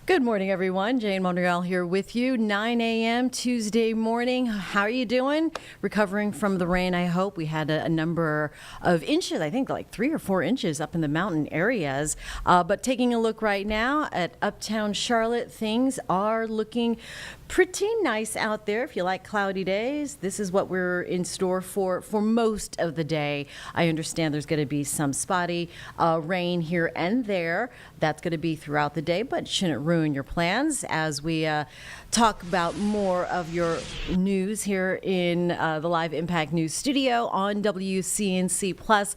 Good morning, everyone. Jane Monreal here with you. 9 a.m. Tuesday morning. How are you doing? Recovering from the rain, I hope. We had a number of inches, I think like 3 or 4 inches up in the mountain areas. But taking a look right now at uptown Charlotte, things are looking pretty nice out there. If you like cloudy days, this is what we're in store for most of the day. I understand there's going to be some spotty rain here and there. That's going to be throughout the day, but shouldn't ruin your plans as we talk about more of your news here in the Live Impact News studio on WCNC Plus.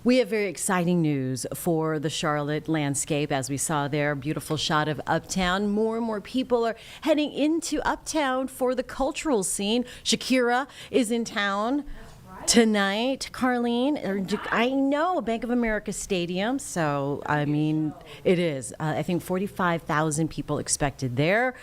We have very exciting news for the Charlotte landscape, as we saw there. Beautiful shot of Uptown. More and more people are heading into Uptown for the cultural scene. Shakira is in town tonight. Carlene, I know, Bank of America Stadium. So, I mean, it is. I think 45,000 people expected there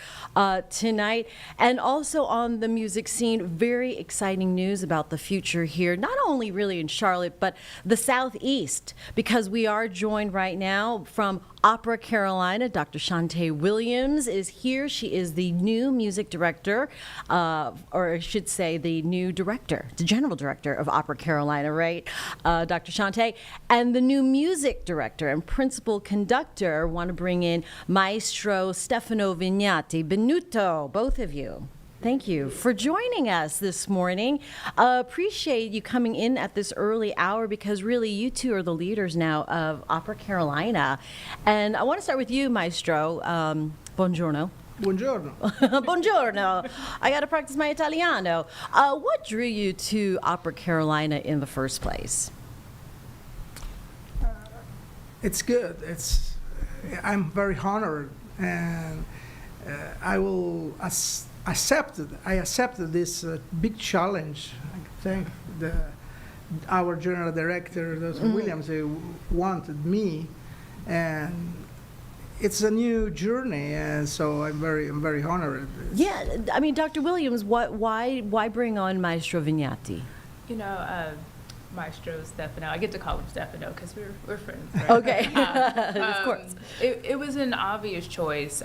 tonight. And also on the music scene, very exciting news about the future here, not only really in Charlotte, but the Southeast, because we are joined right now from Opera Carolina. Dr. Shantae Williams is here. She is the new music director, or I should say the new director, the general director of Opera Carolina, right? Dr. Shantae. And the new music director and principal conductor want to bring in Maestro Stefano Vignati. Benvenuto, both of you. Thank you for joining us this morning. Appreciate you coming in at this early hour because really you two are the leaders now of Opera Carolina. And I want to start with you, Maestro. Buongiorno. Buongiorno. Buongiorno. I got to practice my Italiano. What drew you to Opera Carolina in the first place? It's good. I'm very honored, and I will I accepted this big challenge. I thank our general director, Dr. Williams, who wanted me, and it's a new journey, and so I'm very honored. Yeah, I mean, Dr. Williams, why bring on Maestro Vignati? You know, Maestro Stefano. I get to call him Stefano because we're friends. Right? Okay, of course. It was an obvious choice.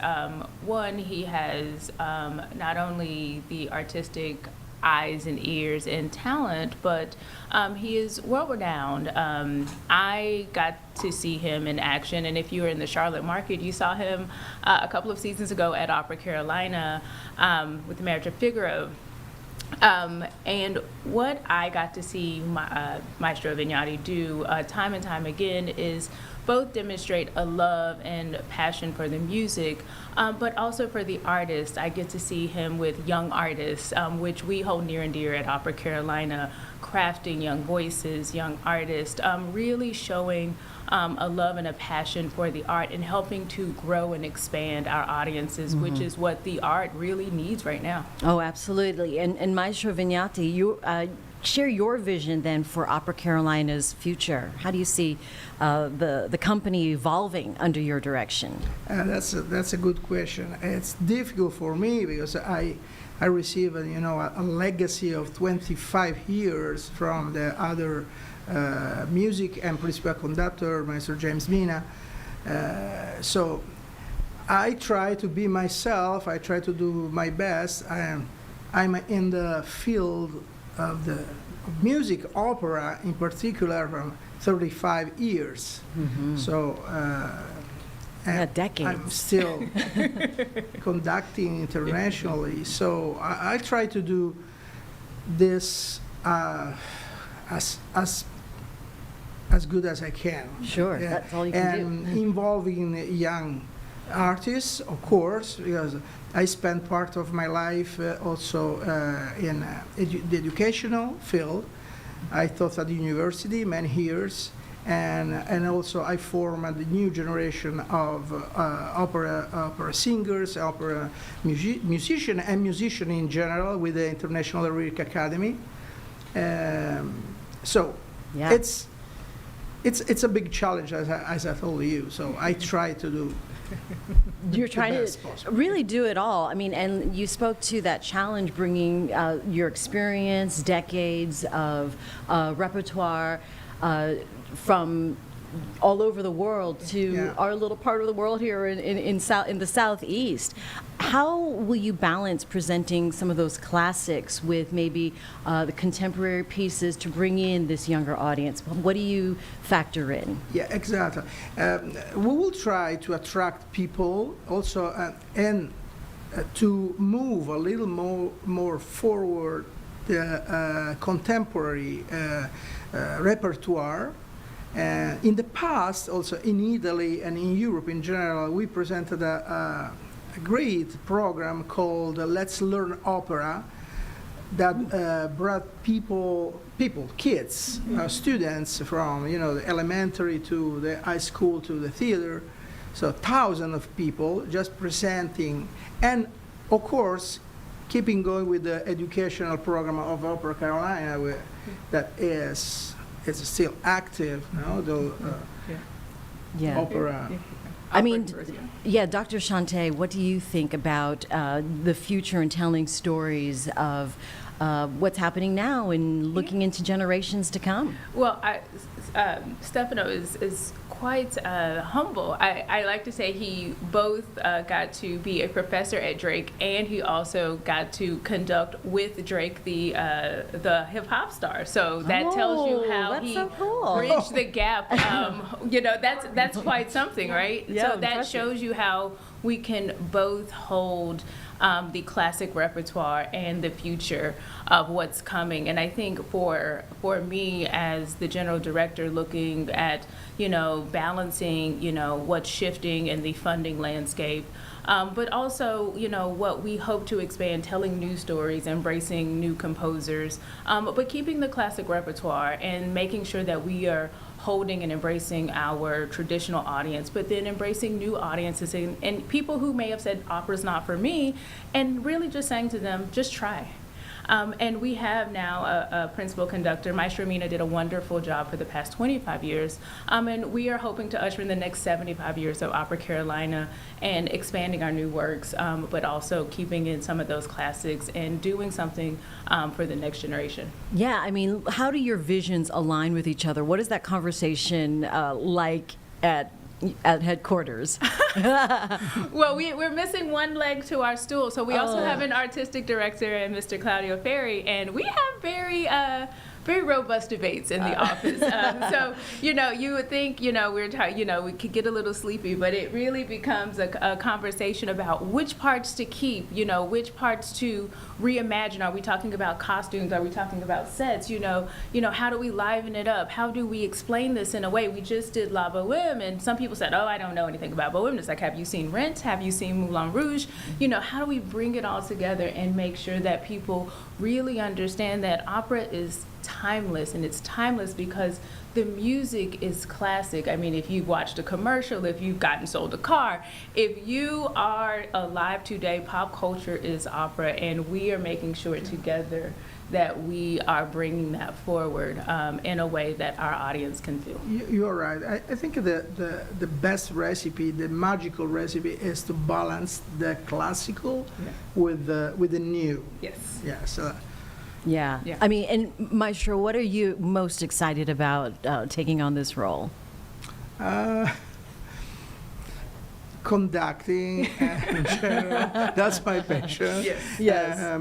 One, he has not only the artistic eyes and ears and talent, but he is world-renowned. I got to see him in action, and if you were in the Charlotte market, you saw him a couple of seasons ago at Opera Carolina with the Marriage of Figaro. And what I got to see Maestro Vignati do time and time again is both demonstrate a love and passion for the music, but also for the artists. I get to see him with young artists, which we hold near and dear at Opera Carolina, crafting young voices, young artists, really showing a love and a passion for the art and helping to grow and expand our audiences, which is what the art really needs right now. Oh, absolutely. And Maestro Vignati, you share your vision then for Opera Carolina's future. How do you see the company evolving under your direction? That's a good question. It's difficult for me because I receive a legacy of 25 years from the other music and principal conductor, Maestro James Mina. So I try to be myself. I try to do my best. I'm in the field of the music, opera in particular, from 35 years. So decades. I'm still conducting internationally. So I try to do this as good as I can. Sure, that's all you can do. And involving young artists, of course, because I spent part of my life also in the educational field. I taught at the university many years, and also I formed a new generation of opera singers, opera musicians, and musicians in general with the International Lyric Academy. So yeah. It's a big challenge, as I told you. So I try to do. You're trying to really do it all. I mean, and you spoke to that challenge, bringing your experience, decades of repertoire from all over the world to our little part of the world here in the Southeast. How will you balance presenting some of those classics with maybe the contemporary pieces to bring in this younger audience? What do you factor in? Yeah, exactly. We will try to attract people also and to move a little more forward the contemporary repertoire. In the past, also in Italy and in Europe in general, we presented a great program called Let's Learn Opera that brought kids, students from the elementary to the high school to the theater. So thousands of people just presenting, and of course, keeping going with the educational program of Opera Carolina, that is still active, opera. I mean, Dr. Shante, what do you think about the future and telling stories of what's happening now and looking into generations to come? Well, Stefano is quite humble. I like to say he both got to be a professor at Drake, and he also got to conduct with Drake the hip hop star. So that tells you how he bridged the gap. That's quite something, right? Yeah, so that impressive. shows you how we can both hold the classic repertoire and the future of what's coming. And I think for me as the general director, looking at, balancing, what's shifting in the funding landscape, but also, what we hope to expand, telling new stories, embracing new composers, but keeping the classic repertoire and making sure that we are holding and embracing our traditional audience, but then embracing new audiences and people who may have said opera's not for me, and really just saying to them, just try. And we have now a principal conductor. Maestro Mina did a wonderful job for the past 25 years. And we are hoping to usher in the next 75 years of Opera Carolina and expanding our new works, but also keeping in some of those classics and doing something for the next generation. Yeah, I mean, how do your visions align with each other? What is that conversation like at headquarters? Well, we're missing one leg to our stool, so we also have an artistic director and Mr. Claudio Ferri, and we have very robust debates in the office. So, you would think, we could get a little sleepy, but it really becomes a conversation about which parts to keep, which parts to reimagine. Are we talking about costumes? Are we talking about sets? How do we liven it up? How do we explain this in a way? We just did La Boheme, and some people said, I don't know anything about Boheme. It's like, have you seen Rent? Have you seen Moulin Rouge? How do we bring it all together and make sure that people really understand that opera is timeless, and it's timeless because the music is classic. I mean, if you've watched a commercial, if you've gotten sold a car, if you are alive today, pop culture is opera, and we are making sure together that we are bringing that forward in a way that our audience can feel. You're right. I think the best recipe, the magical recipe, is to balance the classical with the new. Yes. Yes. Yeah. I mean, and Maestro, what are you most excited about taking on this role? Conducting in general. That's my passion. Yes.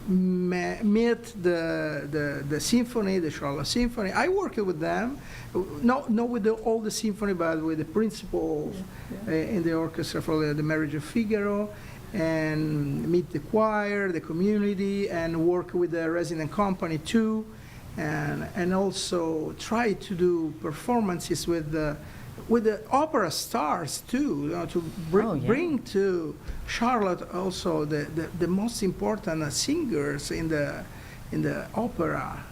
Meet the symphony, the Charlotte Symphony. I worked with them, not with all the symphony, but with the principals in the orchestra for the Marriage of Figaro, and meet the choir, the community, and work with the resident company too, and also try to do performances with the opera stars too, to bring to Charlotte also the most important singers in the opera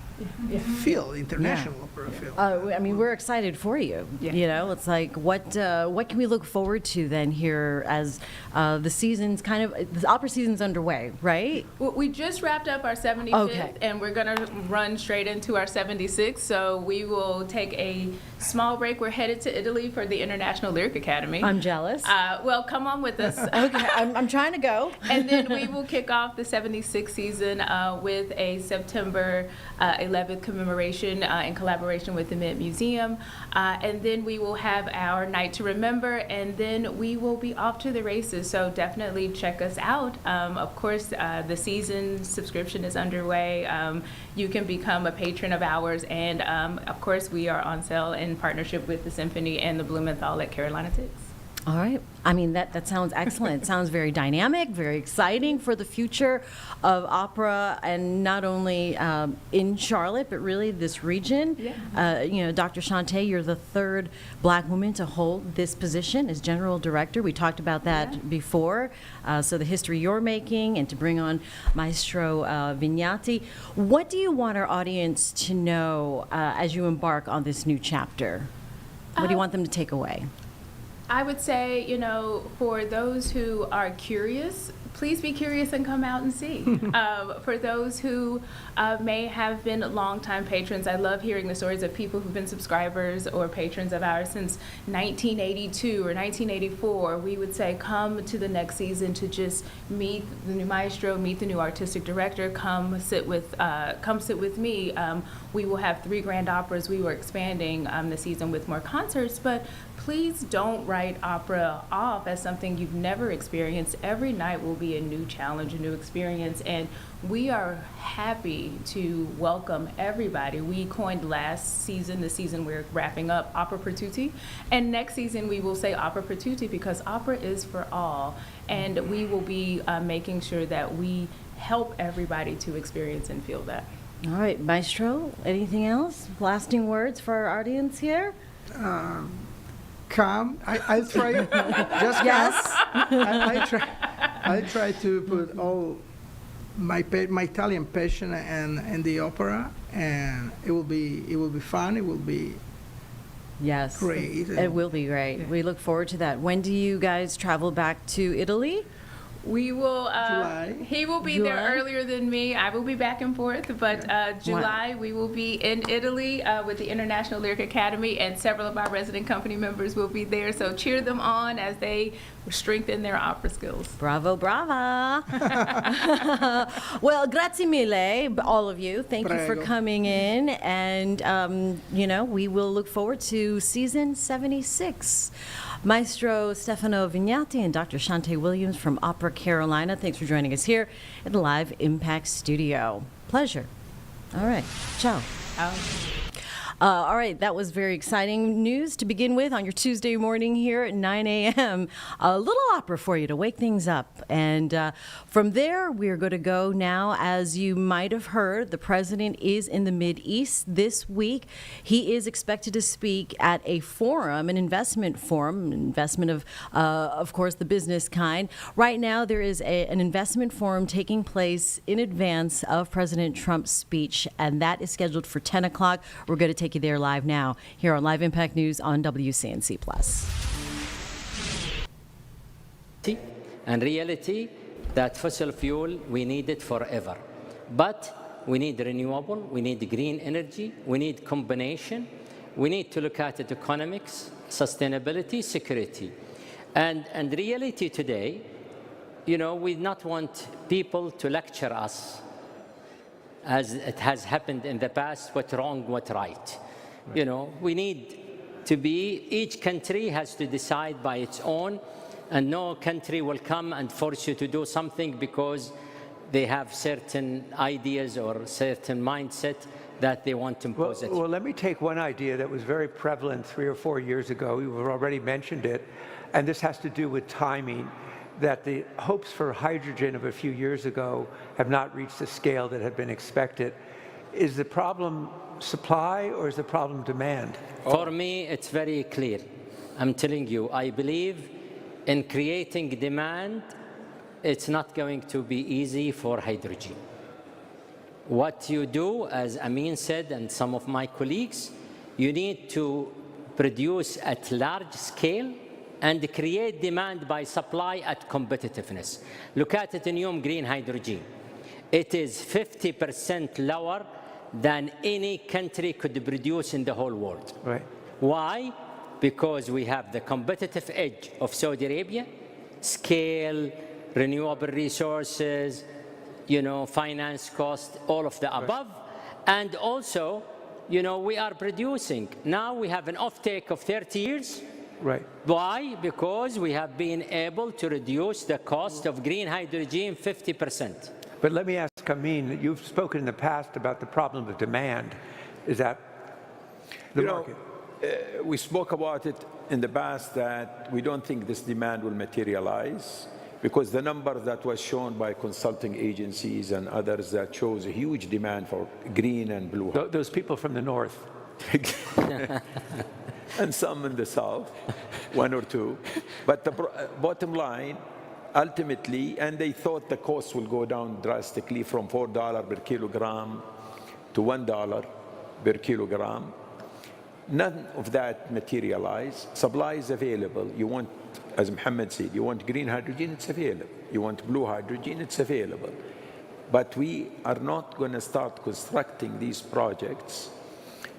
field, international opera field. I mean, we're excited for you. It's like, what can we look forward to then here as the season's the opera season's underway, right? We just wrapped up our 75th, and we're going to run straight into our 76th. So we will take a small break. We're headed to Italy for the International Lyric Academy. I'm jealous. Well, come on with us. Okay, I'm trying to go. And then we will kick off the 76th season with a September 11th commemoration in collaboration with the Mint Museum. And then we will have our Night to Remember, and then we will be off to the races. So definitely check us out. Of course, the season subscription is underway. You can become a patron of ours. And of course, we are on sale in partnership with the Symphony and the Blumenthal at Carolina Tix. All right. I mean, that sounds excellent. It sounds very dynamic, very exciting for the future of opera, and not only in Charlotte, but really this region. Dr. Shantae, you're the third Black woman to hold this position as general director. We talked about that before. So the history you're making, and to bring on Maestro Vignati. What do you want our audience to know as you embark on this new chapter? What do you want them to take away? I would say, for those who are curious, please be curious and come out and see. For those who may have been longtime patrons, I love hearing the stories of people who've been subscribers or patrons of ours since 1982 or 1984. We would say, come to the next season to just meet the new maestro, meet the new artistic director, come sit with me. We will have 3 grand operas. We were expanding the season with more concerts, but please don't write opera off as something you've never experienced. Every night will be a new challenge, a new experience, and we are happy to welcome everybody. We coined last season, the season we're wrapping up, Opera per Tutti, and next season we will say Opera per Tutti because opera is for all, and we will be making sure that we help everybody to experience and feel that. All right, Maestro, anything else? Lasting words for our audience here? Come, I'll try. Just Yes. I try to put all my Italian passion and the opera, and it will be fun. It will be Yes. great. It will be great. Yeah. We look forward to that. When do you guys travel back to Italy? We will. July. He will be July? there earlier than me. I will be back and forth, but July we will be in Italy with the International Lyric Academy, and several of our resident company members will be there. So cheer them on as they strengthen their opera skills. Bravo, brava. Well, grazie mille, all of you. Thank you for Prego. coming in. And, we will look forward to season 76. Maestro Stefano Vignati and Dr. Shante Williams from Opera Carolina, thanks for joining us here at the Live Impact Studio. Pleasure. All right. Ciao. All right, that was very exciting news to begin with on your Tuesday morning here at 9 a.m. A little opera for you to wake things up. And from there, we're going to go now. As you might have heard, the president is in the Mideast this week. He is expected to speak at a forum, an investment forum, investment of course, the business kind. Right now, there is an investment forum taking place in advance of President Trump's speech, and that is scheduled for 10 o'clock. We're going to take you there live now here on Live Impact News on WCNC+. And reality that fossil fuel, we need it forever. But we need renewable, we need green energy, we need combination. We need to look at it economics, sustainability, security. And reality today, we not want people to lecture us as it has happened in the past, what wrong, what right. We need to be, each country has to decide by its own, and no country will come and force you to do something because they have certain ideas or certain mindset that they want to impose it. Well, let me take one idea that was very prevalent 3 or 4 years ago. You've already mentioned it, and this has to do with timing, that the hopes for hydrogen of a few years ago have not reached the scale that had been expected. Is the problem supply or is the problem demand? For me, it's very clear. I'm telling you, I believe in creating demand. It's not going to be easy for hydrogen. What you do, as Amin said and some of my colleagues, you need to produce at large scale and create demand by supply at competitiveness. Look at it in Yom Green Hydrogen. It is 50% lower than any country could produce in the whole world. Right. Why? Because we have the competitive edge of Saudi Arabia, scale, renewable resources, finance cost, all of the above. And also, we are producing. Now we have an offtake of 30 years. Right. Why? Because we have been able to reduce the cost of green hydrogen 50%. But let me ask Amin, you've spoken in the past about the problem of demand. Is that the market? We spoke about it in the past that we don't think this demand will materialize because the number that was shown by consulting agencies and others that shows a huge demand for green and blue. Those people from the north. And some in the south, 1 or 2. But the bottom line, ultimately, and they thought the cost will go down drastically from $4 per kilogram to $1 per kilogram. None of that materialized. Supply is available. You want, as Mohammed said, you want green hydrogen, it's available. You want blue hydrogen, it's available. But we are not going to start constructing these projects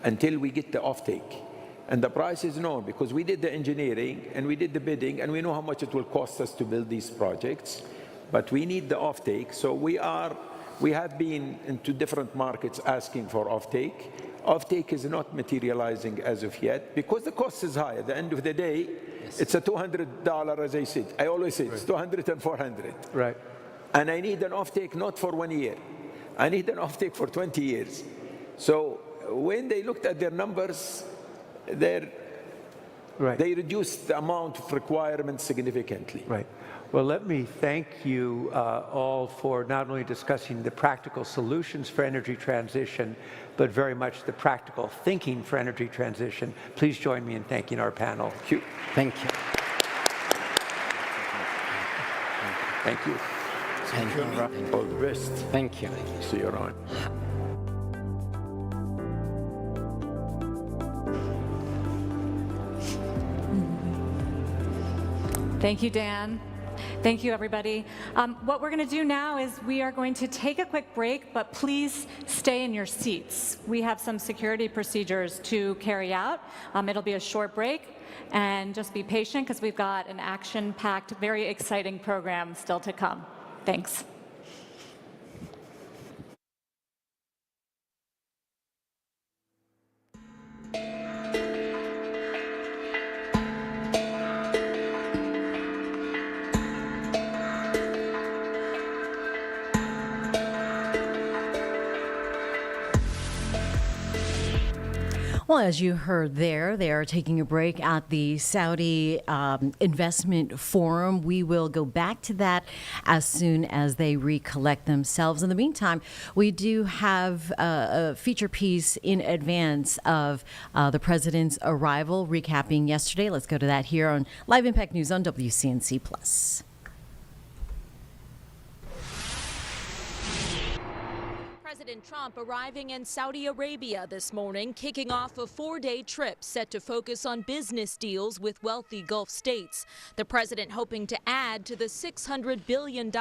until we get the offtake. And the price is known because we did the engineering and we did the bidding and we know how much it will cost us to build these projects. But we need the offtake. So we have been into different markets asking for offtake. Offtake is not materializing as of yet because the cost is high. At the end of the day, it's a $200, as I said. I always say it's 200 and 400. Right. And I need an offtake not for 1 year. I need an offtake for 20 years. So when they looked at their numbers, they reduced the amount of requirements significantly. Right. Well, let me thank you all for not only discussing the practical solutions for energy transition, but very much the practical thinking for energy transition. Please join me in thanking our panel. Thank you. Thank you. Thank you. Thank you. All the best. Thank you. See you around. Thank you, Dan. Thank you, everybody. What we're going to do now is we are going to take a quick break, but please stay in your seats. We have some security procedures to carry out. It'll be a short break, and just be patient because we've got an action-packed, very exciting program still to come. Thanks. Well, as you heard there, they are taking a break at the Saudi Investment Forum. We will go back to that as soon as they recollect themselves. In the meantime, we do have a feature piece in advance of the president's arrival, recapping yesterday. Let's go to that here on Live Impact News on WCNC Plus. President Trump arriving in Saudi Arabia this morning, kicking off a 4-day trip set to focus on business deals with wealthy Gulf states. The president hoping to add to the $600 billion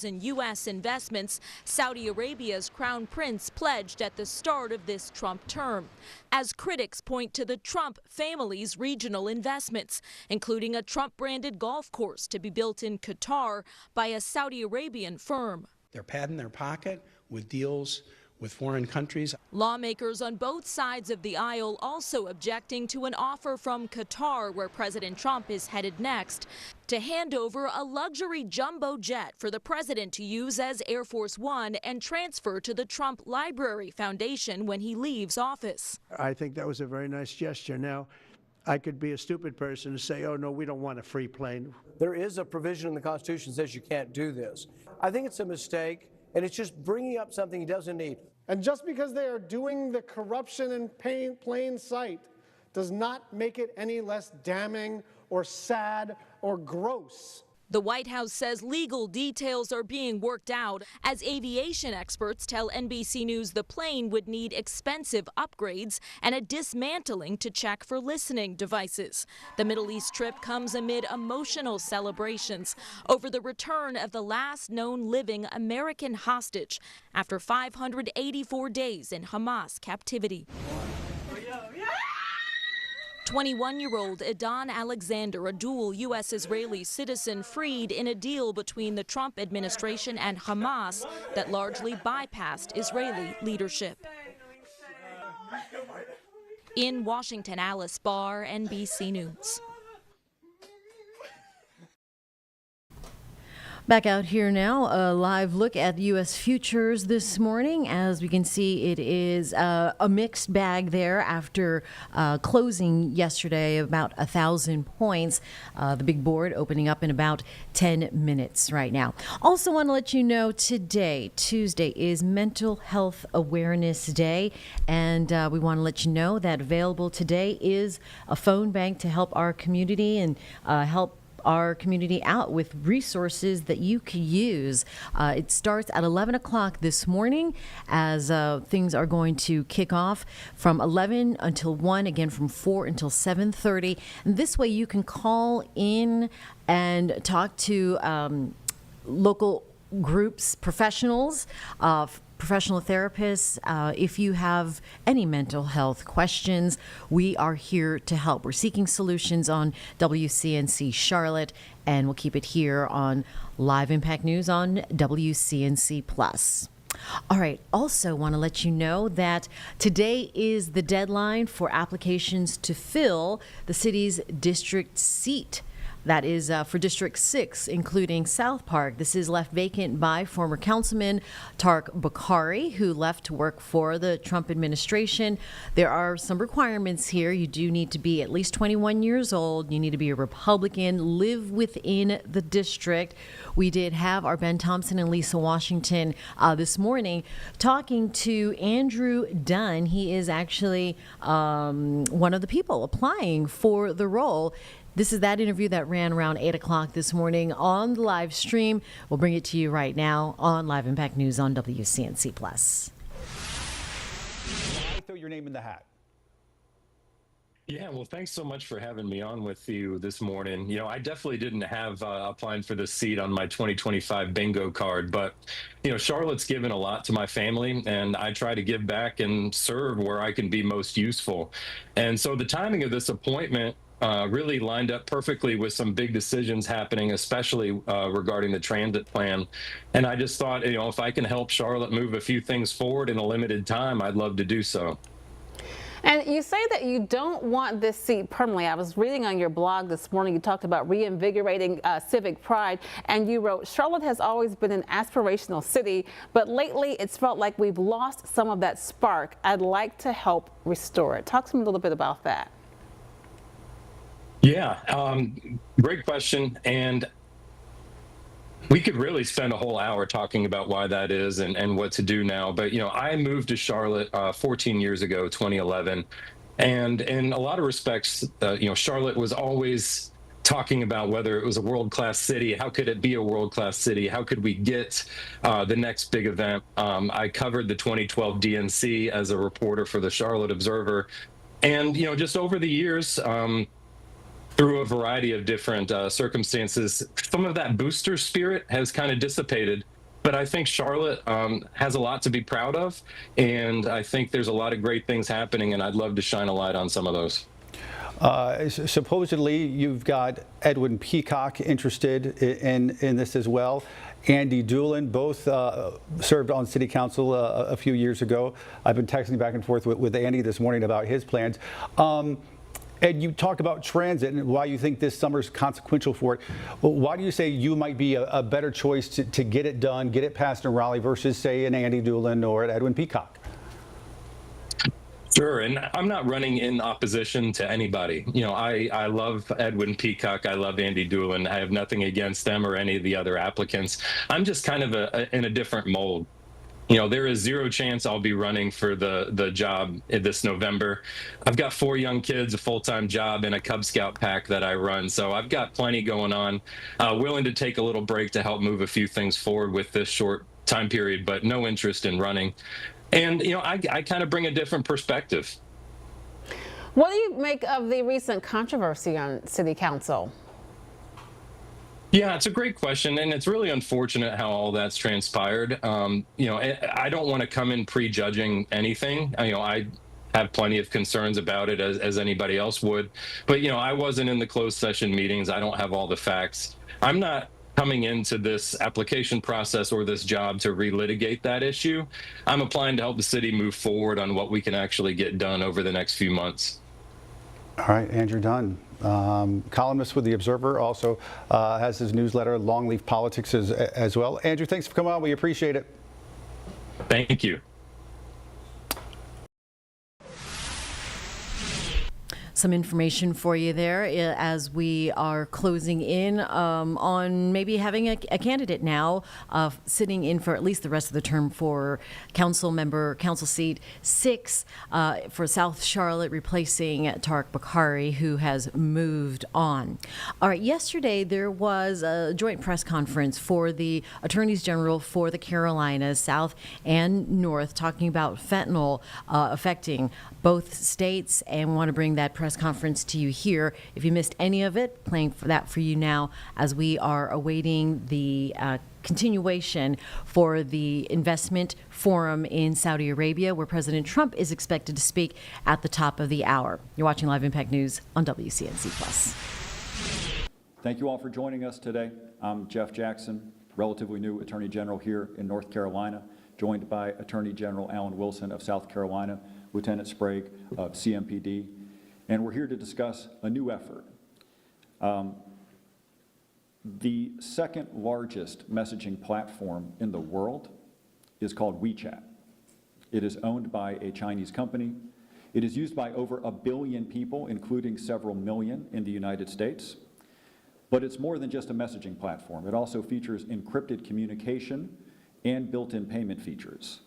in U.S. investments Saudi Arabia's crown prince pledged at the start of this Trump term, as critics point to the Trump family's regional investments, including a Trump-branded golf course to be built in Qatar by a Saudi Arabian firm. They're padding their pocket with deals with foreign countries. Lawmakers on both sides of the aisle also objecting to an offer from Qatar, where President Trump is headed next, to hand over a luxury jumbo jet for the president to use as Air Force One and transfer to the Trump Library Foundation when he leaves office. I think that was a very nice gesture. Now, I could be a stupid person and say, oh, no, we don't want a free plane. There is a provision in the Constitution that says you can't do this. I think it's a mistake, and it's just bringing up something he doesn't need. And just because they are doing the corruption in plain sight does not make it any less damning or sad or gross. The White House says legal details are being worked out as aviation experts tell NBC News the plane would need expensive upgrades and a dismantling to check for listening devices. The Middle East trip comes amid emotional celebrations over the return of the last known living American hostage after 584 days in Hamas captivity. 21-year-old Edan Alexander, a dual U.S.-Israeli citizen, freed in a deal between the Trump administration and Hamas that largely bypassed Israeli leadership. In Washington, Alice Barr, NBC News. Back out here now, a live look at U.S. futures this morning. As we can see, it is a mixed bag there after closing yesterday about 1,000 points. The big board opening up in about 10 minutes right now. Also want to let you know today, Tuesday, is Mental Health Awareness Day. And we want to let you know that available today is a phone bank to help our community and help our community out with resources that you could use. It starts at 11 o'clock this morning as things are going to kick off from 11 until 1, again from 4 until 7:30. And this way you can call in and talk to local groups, professionals, professional therapists. If you have any mental health questions, we are here to help. We're seeking solutions on WCNC Charlotte, and we'll keep it here on Live Impact News on WCNC Plus. All right. Also, want to let you know that today is the deadline for applications to fill the city's district seat. That is for District 6, including South Park. This is left vacant by former councilman Tarek Bakari, who left to work for the Trump administration. There are some requirements here. You do need to be at least 21 years old. You need to be a Republican, live within the district. We did have our Ben Thompson and Lisa Washington this morning talking to Andrew Dunn. He is actually one of the people applying for the role. This is that interview that ran around 8 o'clock this morning on the live stream. We'll bring it to you right now on Live Impact News on WCNC+. Why throw your name in the hat? Yeah, well, thanks so much for having me on with you this morning. You know, I definitely didn't have applying for this seat on my 2025 bingo card, but, you know, Charlotte's given a lot to my family, and I try to give back and serve where I can be most useful. And so the timing of this appointment really lined up perfectly with some big decisions happening, especially regarding the transit plan. And I just thought, you know, if I can help Charlotte move a few things forward in a limited time, I'd love to do so. And you say that you don't want this seat permanently. I was reading on your blog this morning, you talked about reinvigorating civic pride, and you wrote, Charlotte has always been an aspirational city, but lately it's felt like we've lost some of that spark. I'd like to help restore it. Talk to me a little bit about that. Yeah, great question. And we could really spend a whole hour talking about why that is and what to do now. But, you know, I moved to Charlotte 14 years ago, 2011. And in a lot of respects, you know, Charlotte was always talking about whether it was a world-class city. How could it be a world-class city? How could we get the next big event? I covered the 2012 DNC as a reporter for the Charlotte Observer. And, you know, just over the years, through a variety of different circumstances, some of that booster spirit has kind of dissipated. But I think Charlotte has a lot to be proud of, and I think there's a lot of great things happening, and I'd love to shine a light on some of those. Supposedly, you've got Edwin Peacock interested in this as well. Andy Doolin, both served on city council a few years ago. I've been texting back and forth with Andy this morning about his plans. And you talked about transit and why you think this summer's consequential for it. Well, why do you say you might be a better choice to get it done, get it passed in Raleigh versus, say, an Andy Doolin or an Edwin Peacock? Sure, and I'm not running in opposition to anybody. You know, I love Edwin Peacock. I love Andy Doolin. I have nothing against them or any of the other applicants. I'm just kind of in a different mold. You know, there is zero chance I'll be running for the job this November. I've got 4 young kids, a full-time job, and a Cub Scout pack that I run. So I've got plenty going on. Willing to take a little break to help move a few things forward with this short time period, but no interest in running. And, you know, I kind of bring a different perspective. What do you make of the recent controversy on City Council? Yeah, it's a great question, and it's really unfortunate how all that's transpired. You know, I don't want to come in prejudging anything. You know, I have plenty of concerns about it as anybody else would. But, you know, I wasn't in the closed session meetings. I don't have all the facts. I'm not coming into this application process or this job to relitigate that issue. I'm applying to help the city move forward on what we can actually get done over the next few months. All right, Andrew Dunn, columnist with The Observer, also has his newsletter, Longleaf Politics, as well. Andrew, thanks for coming on. We appreciate it. Thank you. Some information for you there as we are closing in on maybe having a candidate now sitting in for at least the rest of the term for council seat 6 for South Charlotte, replacing Tarek Bakari, who has moved on. All right, yesterday there was a joint press conference for the attorneys general for the Carolinas, South and North, talking about fentanyl affecting both states, and want to bring that press conference to you here. If you missed any of it, playing that for you now as we are awaiting the continuation for the investment forum in Saudi Arabia, where President Trump is expected to speak at the top of the hour. You're watching Live Impact News on WCNC+. Thank you all for joining us today. I'm Jeff Jackson, relatively new Attorney General here in North Carolina. joined by Attorney General Alan Wilson of South Carolina, Lieutenant Sprague of CMPD, and we're here to discuss a new effort. The second largest messaging platform in the world is called WeChat. It is owned by a Chinese company. It is used by over 1 billion people, including several million in the United States. But it's more than just a messaging platform. It also features encrypted communication and built-in payment features.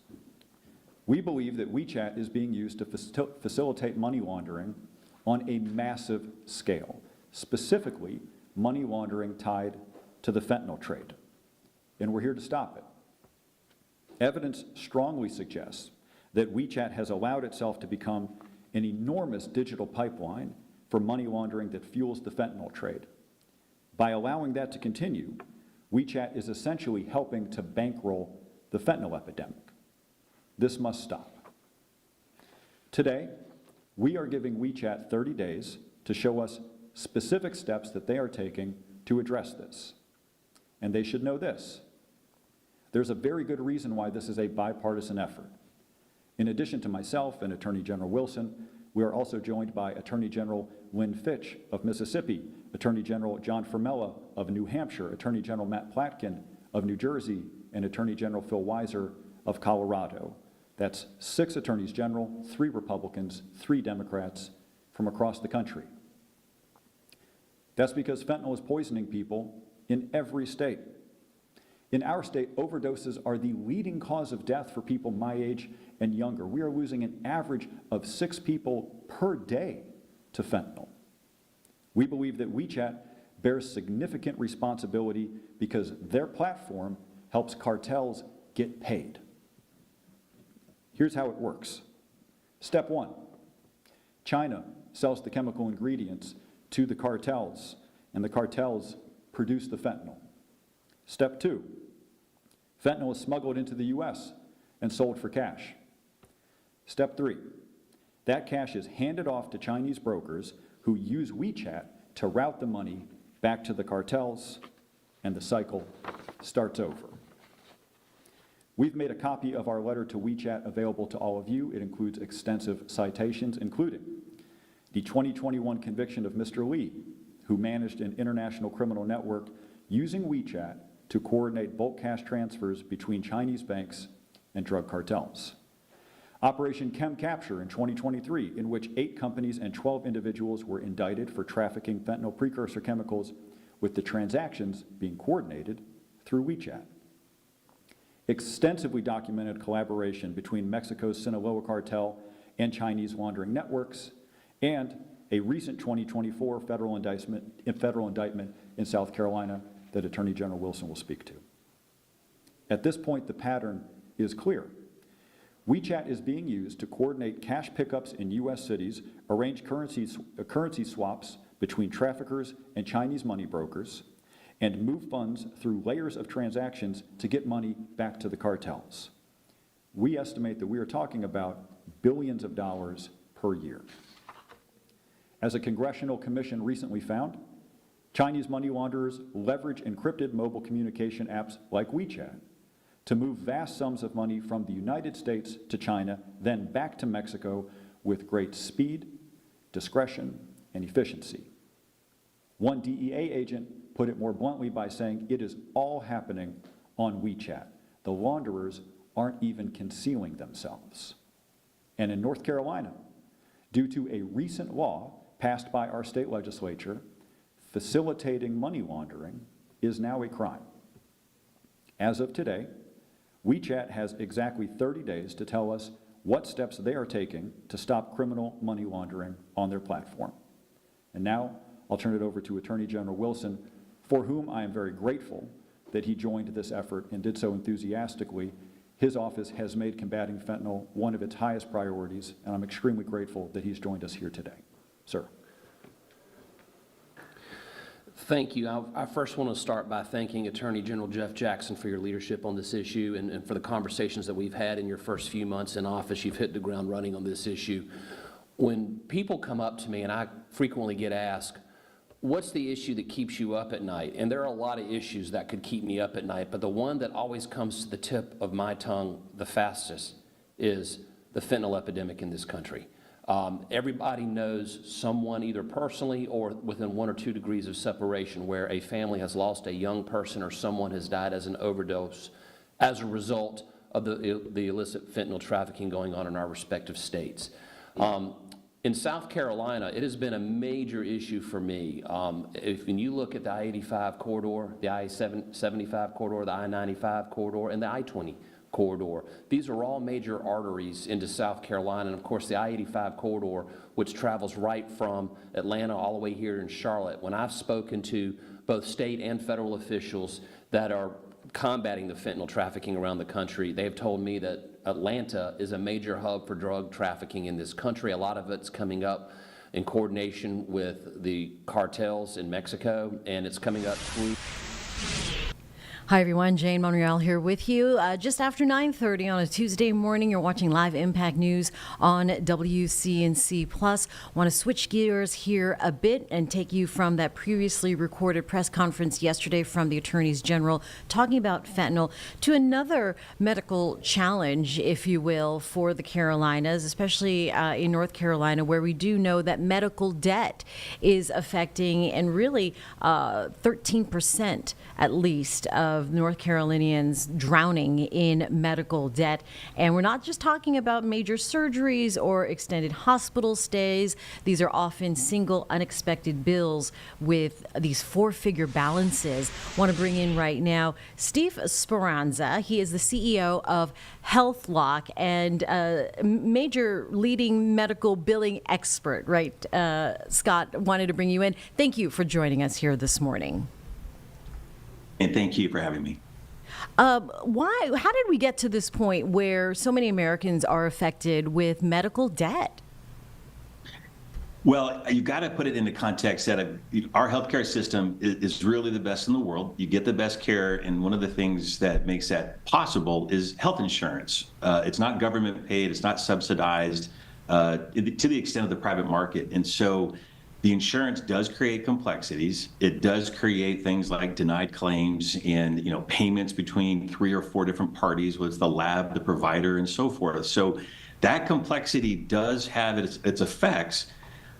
We believe that WeChat is being used to facilitate money laundering on a massive scale, specifically money laundering tied to the fentanyl trade. And we're here to stop it. Evidence strongly suggests that WeChat has allowed itself to become an enormous digital pipeline for money laundering that fuels the fentanyl trade. By allowing that to continue, WeChat is essentially helping to bankroll the fentanyl epidemic. This must stop. Today, we are giving WeChat 30 days to show us specific steps that they are taking to address this. And they should know this. There's a very good reason why this is a bipartisan effort. In addition to myself and Attorney General Wilson, we are also joined by Attorney General Lynn Fitch of Mississippi, Attorney General John Formella of New Hampshire, Attorney General Matt Platkin of New Jersey, and Attorney General Phil Weiser of Colorado. That's 6 attorneys general, 3 Republicans, 3 Democrats from across the country. That's because fentanyl is poisoning people in every state. In our state, overdoses are the leading cause of death for people my age and younger. We are losing an average of 6 people per day to fentanyl. We believe that WeChat bears significant responsibility because their platform helps cartels get paid. Here's how it works. Step 1, China sells the chemical ingredients to the cartels, and the cartels produce the fentanyl. Step 2, fentanyl is smuggled into the U.S. and sold for cash. Step 3, that cash is handed off to Chinese brokers who use WeChat to route the money back to the cartels, and the cycle starts over. We've made a copy of our letter to WeChat available to all of you. It includes extensive citations, including the 2021 conviction of Mr. Lee, who managed an international criminal network using WeChat to coordinate bulk cash transfers between Chinese banks and drug cartels. Operation Chem Capture in 2023, in which 8 companies and 12 individuals were indicted for trafficking fentanyl precursor chemicals, with the transactions being coordinated through WeChat. Extensively documented collaboration between Mexico's Sinaloa cartel and Chinese laundering networks, and a recent 2024 federal indictment in South Carolina that Attorney General Wilson will speak to. At this point, the pattern is clear. WeChat is being used to coordinate cash pickups in U.S. cities, arrange currency swaps between traffickers and Chinese money brokers, and move funds through layers of transactions to get money back to the cartels. We estimate that we are talking about billions of dollars per year. As a congressional commission recently found, Chinese money launderers leverage encrypted mobile communication apps like WeChat to move vast sums of money from the United States to China, then back to Mexico with great speed, discretion, and efficiency. One DEA agent put it more bluntly by saying it is all happening on WeChat. The launderers aren't even concealing themselves. And in North Carolina, due to a recent law passed by our state legislature, facilitating money laundering is now a crime. As of today, WeChat has exactly 30 days to tell us what steps they are taking to stop criminal money laundering on their platform. And now, I'll turn it over to Attorney General Wilson, for whom I am very grateful that he joined this effort and did so enthusiastically. His office has made combating fentanyl one of its highest priorities, and I'm extremely grateful that he's joined us here today. Sir. Thank you. I first want to start by thanking Attorney General Jeff Jackson for your leadership on this issue and for the conversations that we've had in your first few months in office. You've hit the ground running on this issue. When people come up to me, and I frequently get asked, what's the issue that keeps you up at night? And there are a lot of issues that could keep me up at night, but the one that always comes to the tip of my tongue the fastest is the fentanyl epidemic in this country. Everybody knows someone, either personally or within 1 or 2 degrees of separation, where a family has lost a young person or someone has died as an overdose as a result of the illicit fentanyl trafficking going on in our respective states. In South Carolina, it has been a major issue for me. When you look at the I-85 corridor, the I-75 corridor, the I-95 corridor, and the I-20 corridor, these are all major arteries into South Carolina. And of course, the I-85 corridor, which travels right from Atlanta all the way here in Charlotte. When I've spoken to both state and federal officials that are combating the fentanyl trafficking around the country, they've told me that Atlanta is a major hub for drug trafficking in this country. A lot of it's coming up in coordination with the cartels in Mexico, and it's coming up through. Hi, everyone. Jane Monreal here with you. Just after 9:30 on a Tuesday morning, you're watching Live Impact News on WCNC Plus. Want to switch gears here a bit and take you from that previously recorded press conference yesterday from the attorneys general talking about fentanyl to another medical challenge, if you will, for the Carolinas, especially in North Carolina, where we do know that medical debt is affecting and really 13% at least of North Carolinians drowning in medical debt. And we're not just talking about major surgeries or extended hospital stays. These are often single unexpected bills with these 4-figure balances. Want to bring in right now Steve Speranza. He is the CEO of HealthLock and a major leading medical billing expert, right? Scott, wanted to bring you in. Thank you for joining us here this morning. And thank you for having me. How did we get to this point where so many Americans are affected with medical debt? Well, you got to put it into context that our healthcare system is really the best in the world. You get the best care, and one of the things that makes that possible is health insurance. It's not government paid, it's not subsidized to the extent of the private market. And so the insurance does create complexities. It does create things like denied claims and payments between 3 or 4 different parties, with the lab, the provider, and so forth. So that complexity does have its effects.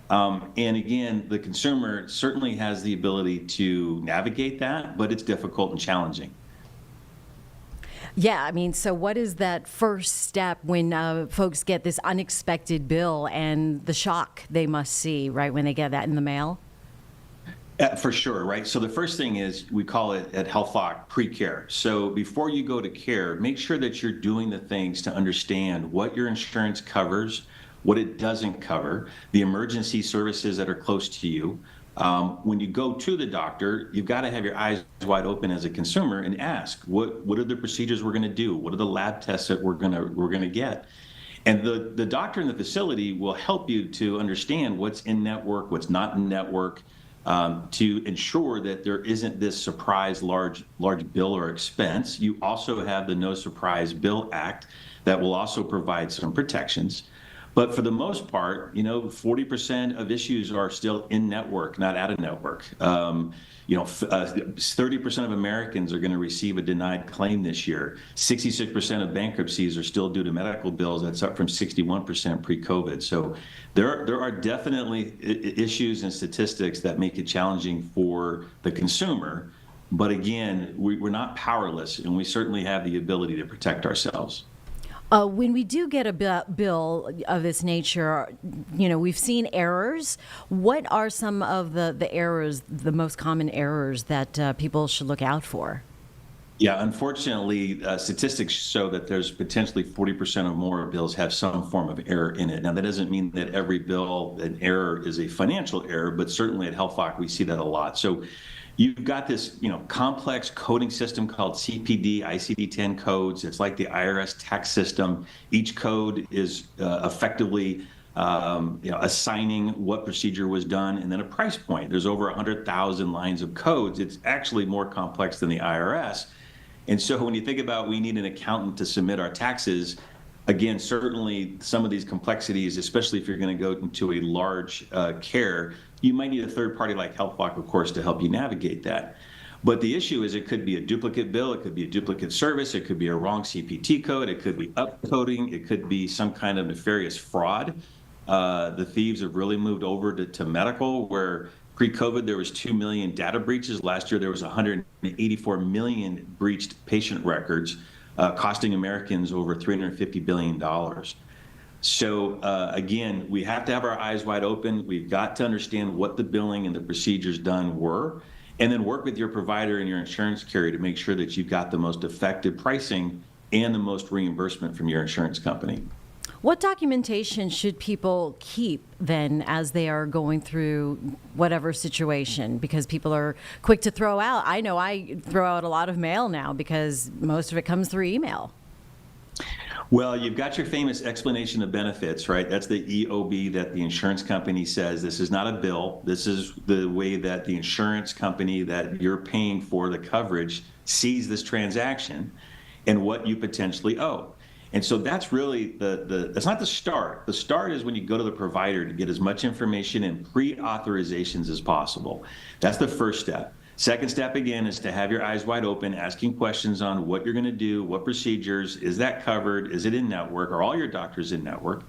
And again, the consumer certainly has the ability to navigate that, but it's difficult and challenging. Yeah, I mean, so what is that first step when folks get this unexpected bill and the shock they must see, right, when they get that in the mail? For sure, right? So the first thing is, we call it at HealthLock pre-care. So before you go to care, make sure that you're doing the things to understand what your insurance covers, what it doesn't cover, the emergency services that are close to you. When you go to the doctor, you've got to have your eyes wide open as a consumer and ask, what are the procedures we're going to do? What are the lab tests that we're going to get? And the doctor in the facility will help you to understand what's in network, what's not in network, to ensure that there isn't this surprise large bill or expense. You also have the No Surprise Bill Act that will also provide some protections. But for the most part, 40% of issues are still in network, not out of network. 30% of Americans are going to receive a denied claim this year. 66% of bankruptcies are still due to medical bills. That's up from 61% pre-COVID. So there are definitely issues and statistics that make it challenging for the consumer. But again, we're not powerless, and we certainly have the ability to protect ourselves. When we do get a bill of this nature, we've seen errors. What are some of the errors, the most common errors that people should look out for? Yeah, unfortunately, statistics show that there's potentially 40% or more bills have some form of error in it. Now, that doesn't mean that every bill, an error is a financial error, but certainly at HealthLock, we see that a lot. So you've got this, complex coding system called CPD, ICD-10 codes. It's like the IRS tax system. Each code is effectively, assigning what procedure was done, and then a price point. There's over 100,000 lines of codes. It's actually more complex than the IRS. And so when you think about, we need an accountant to submit our taxes, again, certainly some of these complexities, especially if you're going to go into a large care, you might need a third party like HealthLock, of course, to help you navigate that. But the issue is it could be a duplicate bill, it could be a duplicate service, it could be a wrong CPT code, it could be upcoding, it could be some kind of nefarious fraud. The thieves have really moved over to medical, where pre-COVID there was 2 million data breaches. Last year there was 184 million breached patient records, costing Americans over $350 billion. So again, we have to have our eyes wide open. We've got to understand what the billing and the procedures done were, and then work with your provider and your insurance carrier to make sure that you've got the most effective pricing and the most reimbursement from your insurance company. What documentation should people keep then as they are going through whatever situation? Because people are quick to throw out. I know I throw out a lot of mail now because most of it comes through email. Well, you've got your famous explanation of benefits, right? That's the EOB that the insurance company says this is not a bill. This is the way that the insurance company that you're paying for the coverage sees this transaction and what you potentially owe. And so that's really that's not the start. The start is when you go to the provider to get as much information and pre-authorizations as possible. That's the first step. Second step, again, is to have your eyes wide open, asking questions on what you're going to do, what procedures, is that covered, is it in network, are all your doctors in network?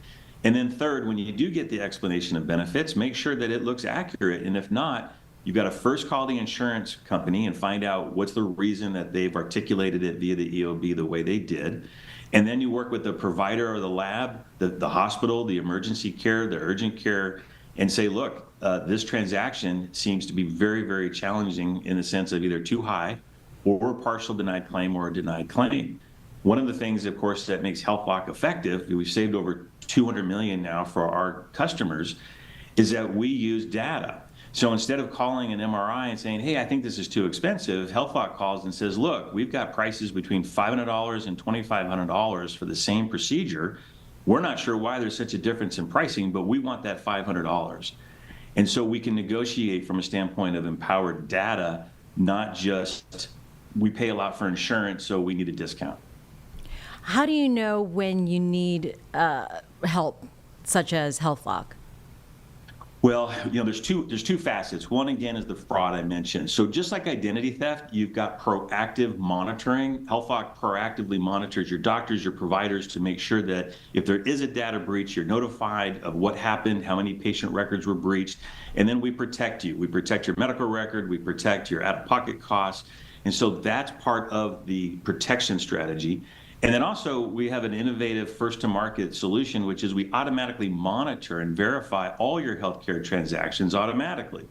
And then third, when you do get the explanation of benefits, make sure that it looks accurate. And if not, you've got to first call the insurance company and find out what's the reason that they've articulated it via the EOB the way they did. And then you work with the provider or the lab, the hospital, the emergency care, the urgent care, and say, look, this transaction seems to be very, very challenging in the sense of either too high or a partial denied claim or a denied claim. One of the things, of course, that makes HealthLock effective, we've saved over $200 million now for our customers, is that we use data. So instead of calling an MRI and saying, hey, I think this is too expensive, HealthLock calls and says, look, we've got prices between $500 and $2,500 for the same procedure. We're not sure why there's such a difference in pricing, but we want that $500. And so we can negotiate from a standpoint of empowered data, not just we pay a lot for insurance, so we need a discount. How do you know when you need help, such as HealthLock? Well, there's two facets. One, again, is the fraud I mentioned. So just like identity theft, you've got proactive monitoring. HealthLock proactively monitors your doctors, your providers to make sure that if there is a data breach, you're notified of what happened, how many patient records were breached, and then we protect you. We protect your medical record, we protect your out-of-pocket costs, and so that's part of the protection strategy. And then also we have an innovative first-to-market solution, which is we automatically monitor and verify all your healthcare transactions automatically.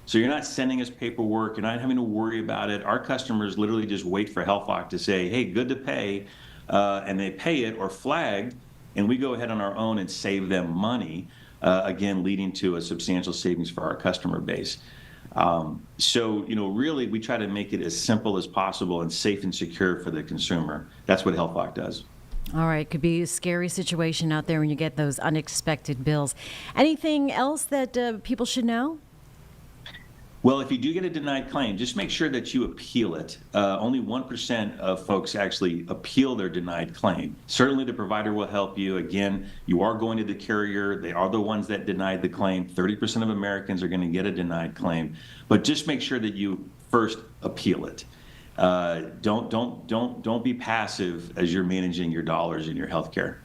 So you're not sending us paperwork, you're not having to worry about it. Our customers literally just wait for HealthLock to say, hey, good to pay, and they pay it or flagged, and we go ahead on our own and save them money, again, leading to a substantial savings for our customer base. So, really, we try to make it as simple as possible and safe and secure for the consumer. That's what HealthLock does. All right. Could be a scary situation out there when you get those unexpected bills. Anything else that people should know? Well, if you do get a denied claim, just make sure that you appeal it. Only 1% of folks actually appeal their denied claim. Certainly the provider will help you. Again, you are going to the carrier. They are the ones that denied the claim. 30% of Americans are going to get a denied claim. But just make sure that you first appeal it. Don't be passive as you're managing your dollars in your health care.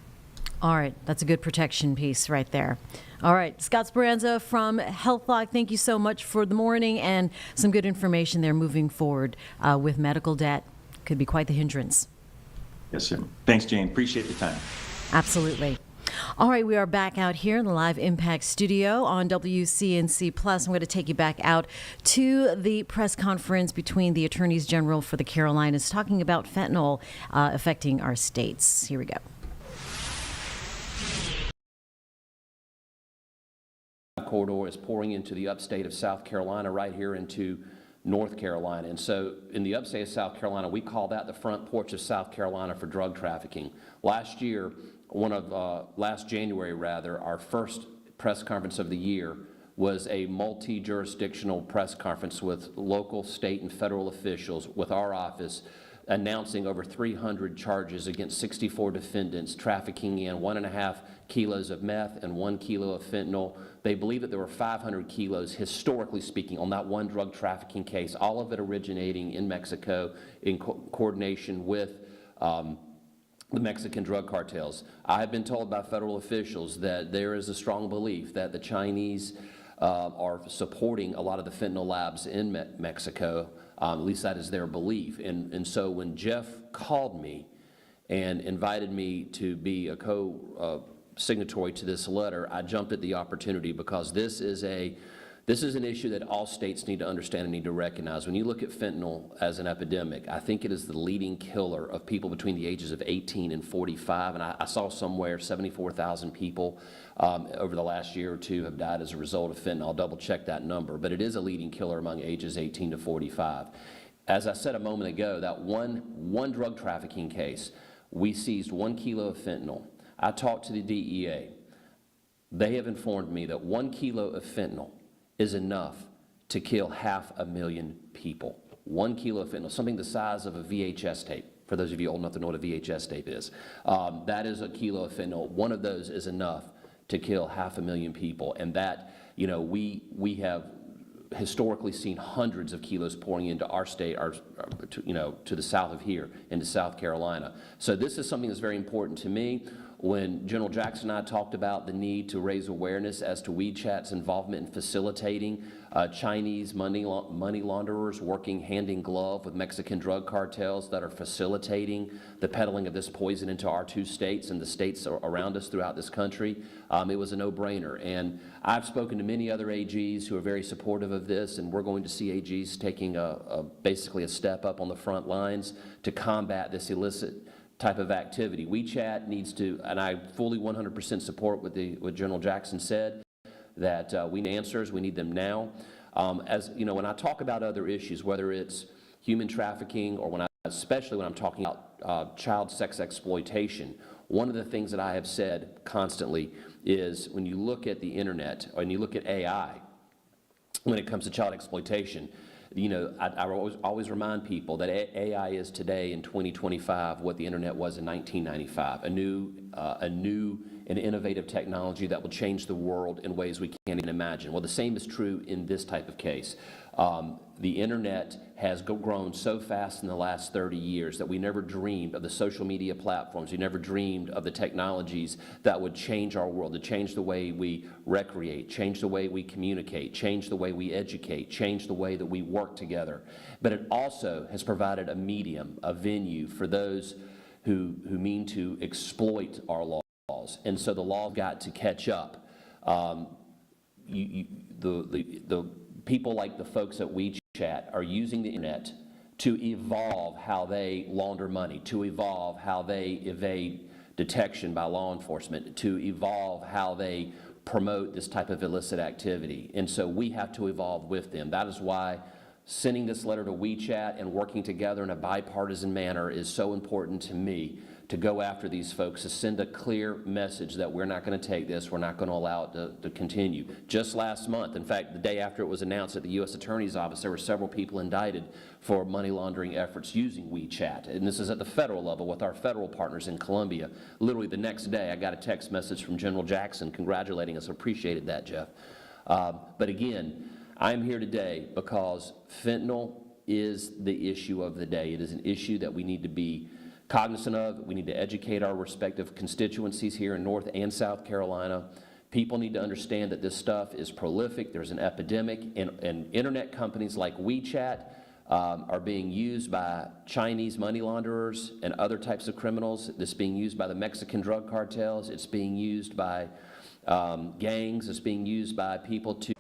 All right. That's a good protection piece right there. All right. Scott Speranza from HealthLock, thank you so much for the morning and some good information there moving forward with medical debt. Could be quite the hindrance. Yes, sir. Thanks, Jane. Appreciate the time. Absolutely. All right, we are back out here in the Live Impact studio on WCNC Plus. I'm going to take you back out to the press conference between the attorneys general for the Carolinas talking about fentanyl affecting our states. Here we go. Corridor is pouring into the upstate of South Carolina, right here into North Carolina. And so in the upstate of South Carolina, we call that the front porch of South Carolina for drug trafficking. Last January, our first press conference of the year was a multi-jurisdictional press conference with local, state, and federal officials with our office announcing over 300 charges against 64 defendants, trafficking in 1.5 kilos of meth and 1 kilo of fentanyl. They believe that there were 500 kilos, historically speaking, on that one drug trafficking case, all of it originating in Mexico in coordination with the Mexican drug cartels. I have been told by federal officials that there is a strong belief that the Chinese are supporting a lot of the fentanyl labs in Mexico. At least that is their belief. And so when Jeff called me and invited me to be a co-signatory to this letter, I jumped at the opportunity because this is an issue that all states need to understand and need to recognize. When you look at fentanyl as an epidemic, I think it is the leading killer of people between the ages of 18 and 45. And I saw somewhere 74,000 people over the last year or two have died as a result of fentanyl. I'll double check that number, but it is a leading killer among ages 18 to 45. As I said a moment ago, that one drug trafficking case, we seized 1 kilo of fentanyl. I talked to the DEA. They have informed me that 1 kilo of fentanyl is enough to kill 500,000 people. 1 kilo of fentanyl, something the size of a VHS tape. For those of you old enough to know what a VHS tape is. That is a kilo of fentanyl. One of those is enough to kill 500,000 people. And that, you know, we have historically seen hundreds of kilos pouring into our state, to the south of here, into South Carolina. So this is something that's very important to me. When General Jackson and I talked about the need to raise awareness as to WeChat's involvement in facilitating Chinese money launderers working hand in glove with Mexican drug cartels that are facilitating the peddling of this poison into our two states and the states around us throughout this country, it was a no-brainer. And I've spoken to many other AGs who are very supportive of this, and we're going to see AGs taking basically a step up on the front lines to combat this illicit type of activity. WeChat needs to, and I fully 100% support what General Jackson said, that we need answers, we need them now. As you know, when I talk about other issues, whether it's human trafficking or especially when I'm talking about child sex exploitation, one of the things that I have said constantly is when you look at the internet and you look at AI, when it comes to child exploitation, you know, I always remind people that AI is today in 2025 what the internet was in 1995, a new and innovative technology that will change the world in ways we can't even imagine. Well, the same is true in this type of case. The internet has grown so fast in the last 30 years that we never dreamed of the social media platforms. We never dreamed of the technologies that would change our world, to change the way we recreate, change the way we communicate, change the way we educate, change the way that we work together. But it also has provided a medium, a venue for those who mean to exploit our laws. And so the law got to catch up. The people like the folks at WeChat are using the internet to evolve how they launder money, to evolve how they evade detection by law enforcement, to evolve how they promote this type of illicit activity. And so we have to evolve with them. That is why sending this letter to WeChat and working together in a bipartisan manner is so important to me, to go after these folks, to send a clear message that we're not going to take this, we're not going to allow it to continue. Just last month, in fact, the day after it was announced at the U.S. Attorney's Office, there were several people indicted for money laundering efforts using WeChat. And this is at the federal level with our federal partners in Colombia. Literally the next day, I got a text message from General Jackson congratulating us. Appreciated that, Jeff. But again, I'm here today because fentanyl is the issue of the day. It is an issue that we need to be cognizant of. We need to educate our respective constituencies here in North and South Carolina. People need to understand that this stuff is prolific. There's an epidemic, and internet companies like WeChat are being used by Chinese money launderers and other types of criminals. This is being used by the Mexican drug cartels. It's being used by gangs. It's being used by people to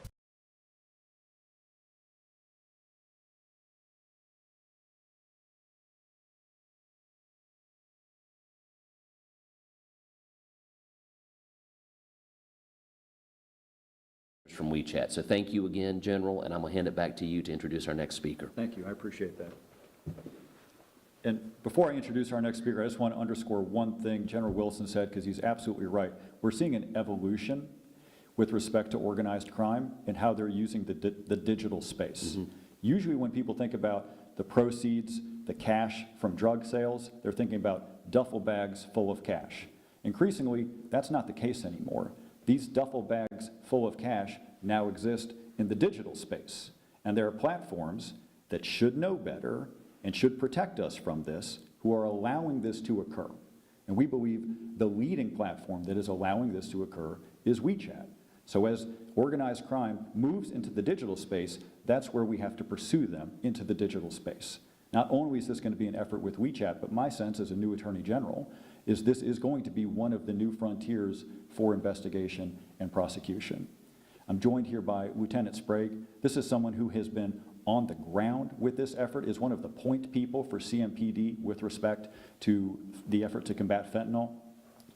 from WeChat. So thank you again, General, and I'm going to hand it back to you to introduce our next speaker. Thank you. I appreciate that. And before I introduce our next speaker, I just want to underscore one thing General Wilson said, because he's absolutely right. We're seeing an evolution with respect to organized crime and how they're using the digital space. Mm-hmm. Usually when people think about the proceeds the cash from drug sales. They're thinking about duffel bags full of cash. Increasingly, that's not the case anymore. These duffel bags full of cash now exist in the digital space. And there are platforms that should know better and should protect us from this, who are allowing this to occur. And we believe the leading platform that is allowing this to occur is WeChat. So as organized crime moves into the digital space, that's where we have to pursue them, into the digital space. Not only is this going to be an effort with WeChat, but my sense as a new Attorney General is this is going to be one of the new frontiers for investigation and prosecution. I'm joined here by Lieutenant Sprague. This is someone who has been on the ground with this effort, is one of the point people for CMPD with respect to the effort to combat fentanyl.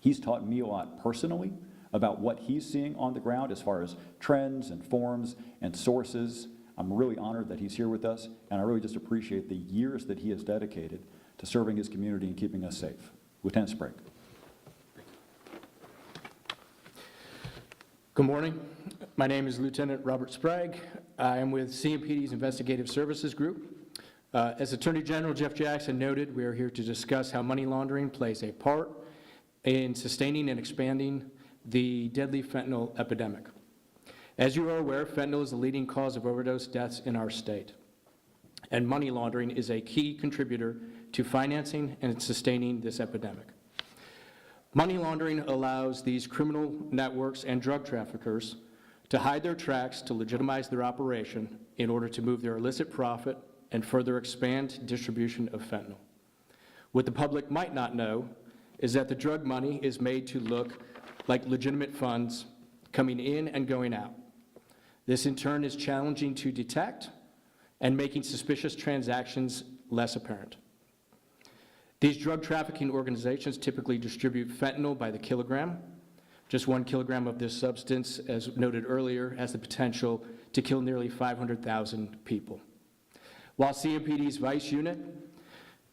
He's taught me a lot personally about what he's seeing on the ground as far as trends and forms and sources. I'm really honored that he's here with us, and I really just appreciate the years that he has dedicated to serving his community and keeping us safe. Lieutenant Sprague. Good morning. My name is Lieutenant Robert Sprague. I am with CMPD's Investigative Services Group. As Attorney General Jeff Jackson noted, we are here to discuss how money laundering plays a part in sustaining and expanding the deadly fentanyl epidemic. As you are aware, fentanyl is the leading cause of overdose deaths in our state, and money laundering is a key contributor to financing and sustaining this epidemic. Money laundering allows these criminal networks and drug traffickers to hide their tracks to legitimize their operation in order to move their illicit profit and further expand distribution of fentanyl. What the public might not know is that the drug money is made to look like legitimate funds coming in and going out. This in turn is challenging to detect and making suspicious transactions less apparent. These drug trafficking organizations typically distribute fentanyl by the kilogram. Just 1 kilogram of this substance, as noted earlier, has the potential to kill nearly 500,000 people. While CMPD's Vice Unit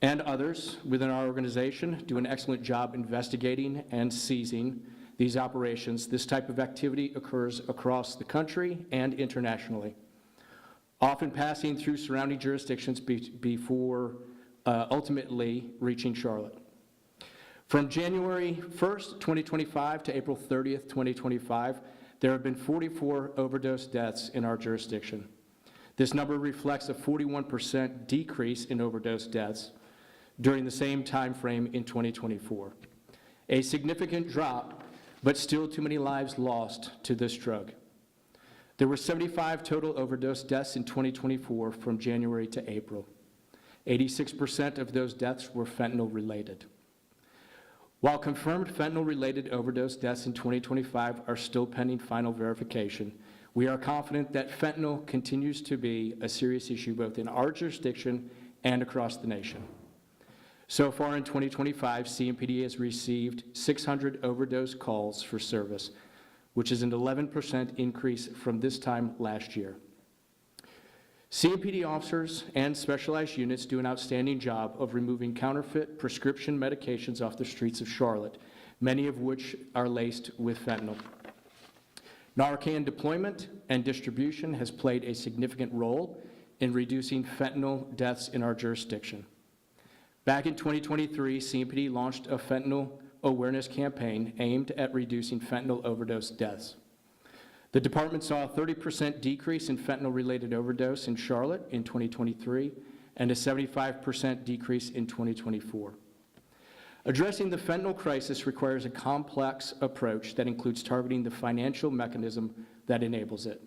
and others within our organization do an excellent job investigating and seizing these operations, this type of activity occurs across the country and internationally, often passing through surrounding jurisdictions before ultimately reaching Charlotte. From January 1st, 2025 to April 30th, 2025, there have been 44 overdose deaths in our jurisdiction. This number reflects a 41% decrease in overdose deaths during the same time frame in 2024. A significant drop, but still too many lives lost to this drug. There were 75 total overdose deaths in 2024 from January to April. 86% of those deaths were fentanyl related. While confirmed fentanyl-related overdose deaths in 2025 are still pending final verification, we are confident that fentanyl continues to be a serious issue both in our jurisdiction and across the nation. So far in 2025, CMPD has received 600 overdose calls for service, which is an 11% increase from this time last year. CMPD officers and specialized units do an outstanding job of removing counterfeit prescription medications off the streets of Charlotte, many of which are laced with fentanyl. Narcan deployment and distribution has played a significant role in reducing fentanyl deaths in our jurisdiction. Back in 2023, CMPD launched a fentanyl awareness campaign aimed at reducing fentanyl overdose deaths. The department saw a 30% decrease in fentanyl-related overdose in Charlotte in 2023 and a 75% decrease in 2024. Addressing the fentanyl crisis requires a complex approach that includes targeting the financial mechanism that enables it.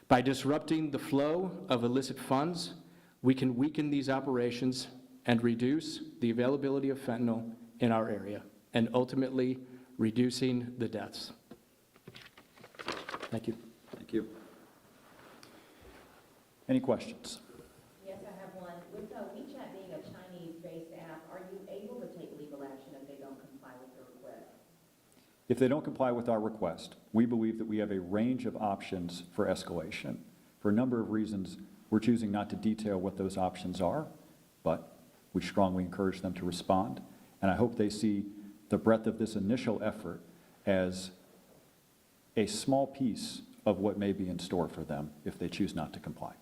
By disrupting the flow of illicit funds, we can weaken these operations and reduce the availability of fentanyl in our area, and ultimately reducing the deaths. Thank you. Thank you. Any questions? Yes, I have one. With WeChat being a Chinese-based app, are you able to take legal action if they don't comply with your request? If they don't comply with our request, we believe that we have a range of options for escalation. For a number of reasons, we're choosing not to detail what those options are, but we strongly encourage them to respond. And I hope they see the breadth of this initial effort as a small piece of what may be in store for them if they choose not to comply.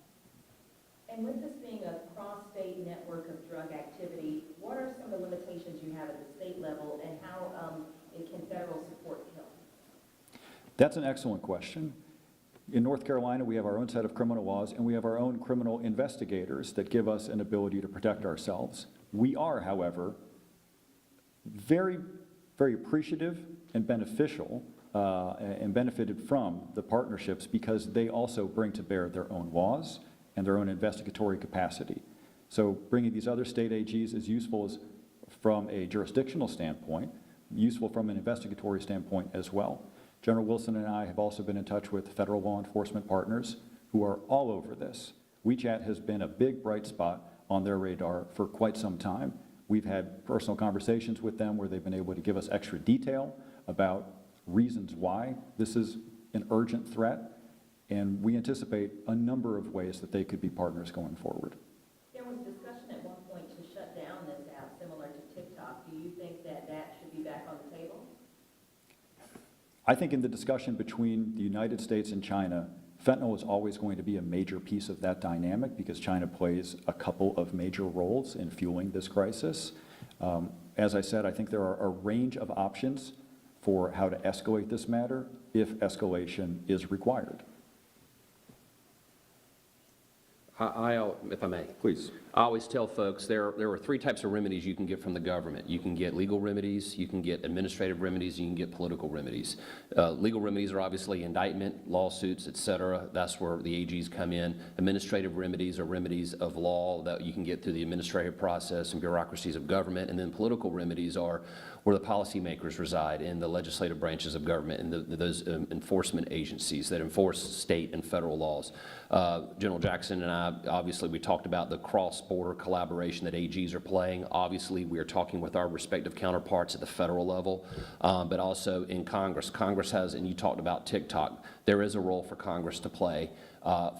And with this being a cross-state state network of drug activity, what are some of the limitations you have at the state level, and how can federal support help? That's an excellent question. In North Carolina, we have our own set of criminal laws, and we have our own criminal investigators that give us an ability to protect ourselves. We are, however, very, very appreciative and beneficial and benefited from the partnerships because they also bring to bear their own laws and their own investigatory capacity. So bringing these other state AGs is useful from a jurisdictional standpoint, useful from an investigatory standpoint as well. General Wilson and I have also been in touch with federal law enforcement partners who are all over this. WeChat has been a big bright spot on their radar for quite some time. We've had personal conversations with them where they've been able to give us extra detail about reasons why this is an urgent threat, and we anticipate a number of ways that they could be partners going forward. There was discussion at one point to shut down this app similar to TikTok. Do you think that that should be back on the table? I think in the discussion between the United States and China, fentanyl is always going to be a major piece of that dynamic because China plays a couple of major roles in fueling this crisis. As I said, I think there are a range of options for how to escalate this matter if escalation is required. If I may. Please. I always tell folks there are three types of remedies you can get from the government. You can get legal remedies, you can get administrative remedies, and you can get political remedies. Legal remedies are obviously indictment, lawsuits, et cetera. That's where the AGs come in. Administrative remedies are remedies of law that you can get through the administrative process and bureaucracies of government. And then political remedies are where the policymakers reside in the legislative branches of government and those enforcement agencies that enforce state and federal laws. General Jackson and I, obviously, we talked about the cross-border collaboration that AGs are playing. Obviously, we are talking with our respective counterparts at the federal level, but also in Congress. Congress has, and you talked about TikTok, there is a role for Congress to play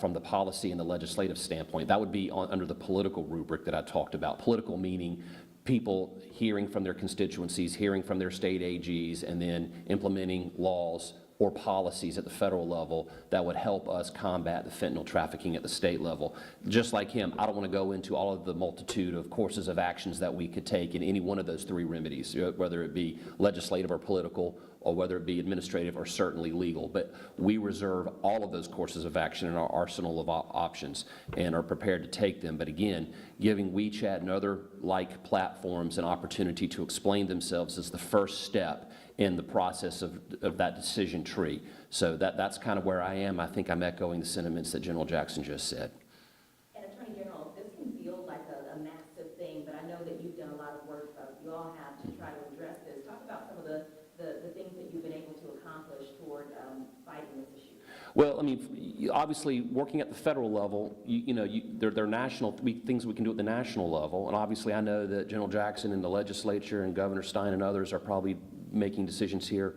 from the policy and the legislative standpoint. That would be under the political rubric that I talked about. Political meaning people hearing from their constituencies, hearing from their state AGs, and then implementing laws or policies at the federal level that would help us combat the fentanyl trafficking at the state level. Just like him, I don't want to go into all of the multitude of courses of actions that we could take in any one of those three remedies, whether it be legislative or political, or whether it be administrative or certainly legal. But we reserve all of those courses of action in our arsenal of options and are prepared to take them. But again, giving WeChat and other like platforms an opportunity to explain themselves is the first step in the process of that decision tree. So that's kind of where I am. I think I'm echoing the sentiments that General Jackson just said. And Attorney General, this can feel like a massive thing, but I know that you've done a lot of work, you all have, to try to address this. Talk about some of the things that you've been able to accomplish toward fighting this issue. Well, I mean, obviously, working at the federal level, there are national things we can do at the national level, and obviously I know that General Jackson and the legislature and Governor Stein and others are probably making decisions here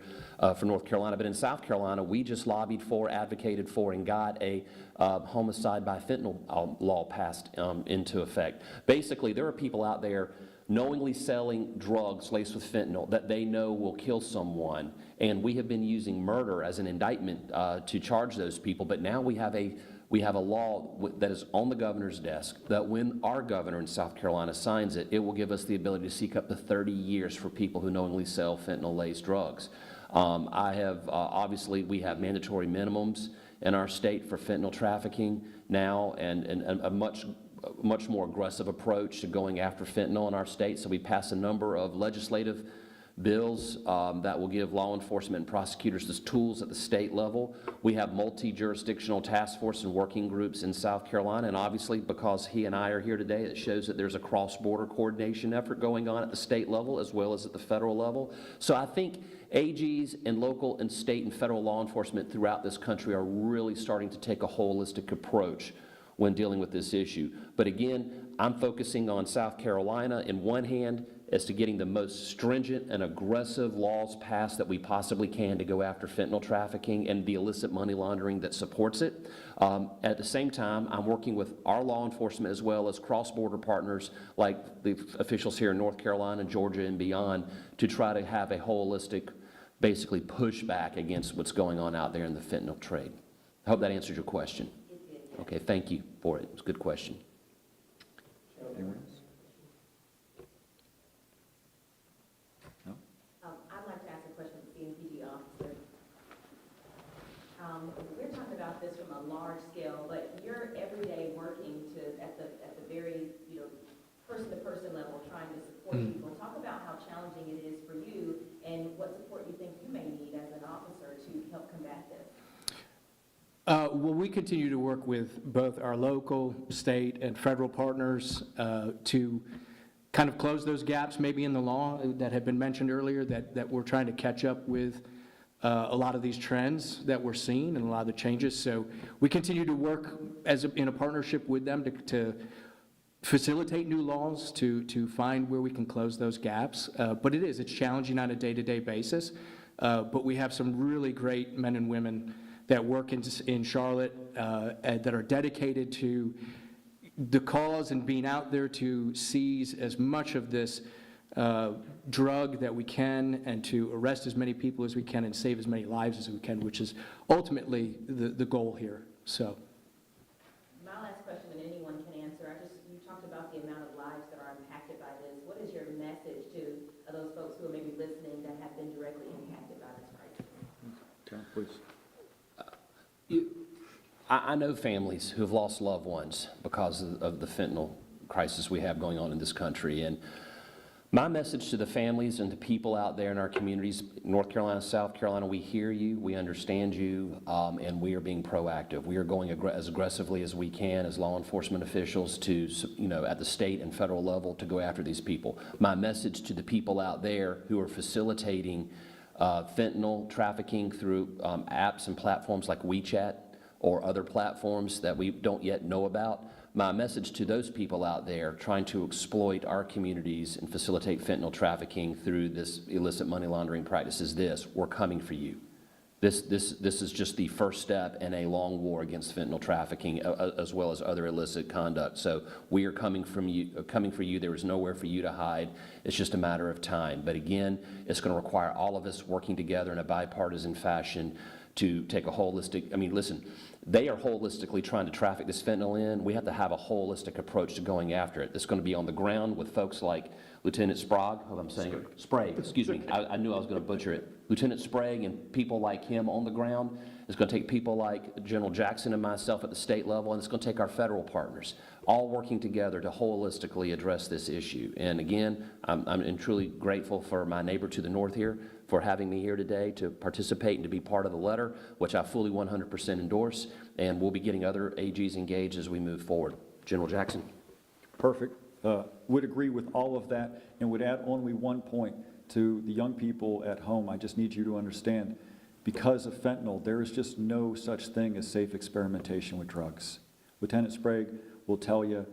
for North Carolina. But in South Carolina, we just lobbied for, advocated for, and got a homicide by fentanyl law passed into effect. Basically, there are people out there knowingly selling drugs laced with fentanyl that they know will kill someone, and we have been using murder as an indictment to charge those people. But now we have a law that is on the governor's desk that when our governor in South Carolina signs it, it will give us the ability to seek up to 30 years for people who knowingly sell fentanyl-laced drugs. Obviously, we have mandatory minimums in our state for fentanyl trafficking now, and a much more aggressive approach to going after fentanyl in our state. So we passed a number of legislative bills that will give law enforcement and prosecutors the tools at the state level. We have multi-jurisdictional task force and working groups in South Carolina, and obviously because he and I are here today, it shows that there's a cross-border coordination effort going on at the state level as well as at the federal level. So I think AGs and local and state and federal law enforcement throughout this country are really starting to take a holistic approach when dealing with this issue. But again, I'm focusing on South Carolina in one hand as to getting the most stringent and aggressive laws passed that we possibly can to go after fentanyl trafficking and the illicit money laundering that supports it. At the same time, I'm working with our law enforcement as well as cross-border partners like the officials here in North Carolina, Georgia, and beyond to try to have a holistic, basically, pushback against what's going on out there in the fentanyl trade. I hope that answers your question. Okay, thank you for it. It's a good question. Anyone else? No? I'd like to ask a question to the CMPD officer. We're talking about this from a large scale, but you're every day working at the very, person-to-person level, trying to support people. Talk about how challenging it is for you and what support you think you may need as an officer to help combat this. Well, we continue to work with both our local, state, and federal partners to kind of close those gaps maybe in the law that have been mentioned earlier, that we're trying to catch up with a lot of these trends that we're seeing and a lot of the changes. So we continue to work in a partnership with them to facilitate new laws, to find where we can close those gaps. But it's challenging on a day-to-day basis. But we have some really great men and women that work in Charlotte that are dedicated to the cause and being out there to seize as much of this drug that we can and to arrest as many people as we can and save as many lives as we can, which is ultimately the goal here. So. My last question, and anyone can answer, you talked about the amount of lives that are impacted by this. What is your message to those folks who are maybe listening that have been directly impacted by this crisis? John, please. I know families who have lost loved ones because of the fentanyl crisis we have going on in this country. And my message to the families and the people out there in our communities, North Carolina, South Carolina, we hear you, we understand you, and we are being proactive. We are going as aggressively as we can as law enforcement officials to, at the state and federal level to go after these people. My message to the people out there who are facilitating fentanyl trafficking through apps and platforms like WeChat or other platforms that we don't yet know about, my message to those people out there trying to exploit our communities and facilitate fentanyl trafficking through this illicit money laundering practice is this: we're coming for you. This is just the first step in a long war against fentanyl trafficking as well as other illicit conduct. So we are coming for you. There is nowhere for you to hide. It's just a matter of time. But again, it's going to require all of us working together in a bipartisan fashion to take a holistic, listen, they are holistically trying to traffic this fentanyl in. We have to have a holistic approach to going after it. It's going to be on the ground with folks like Lieutenant Sprague, hope I'm saying it, Sprague, excuse me. I knew I was going to butcher it. Lieutenant Sprague and people like him on the ground. It's going to take people like General Jackson and myself at the state level, and it's going to take our federal partners, all working together to holistically address this issue. And again, I'm truly grateful for my neighbor to the north here for having me here today to participate and to be part of the letter, which I fully 100% endorse, and we'll be getting other AGs engaged as we move forward. General Jackson. Perfect. Would agree with all of that, and would add only one point to the young people at home. I just need you to understand, because of fentanyl, there is just no such thing as safe experimentation with drugs. Lieutenant Sprague will tell you,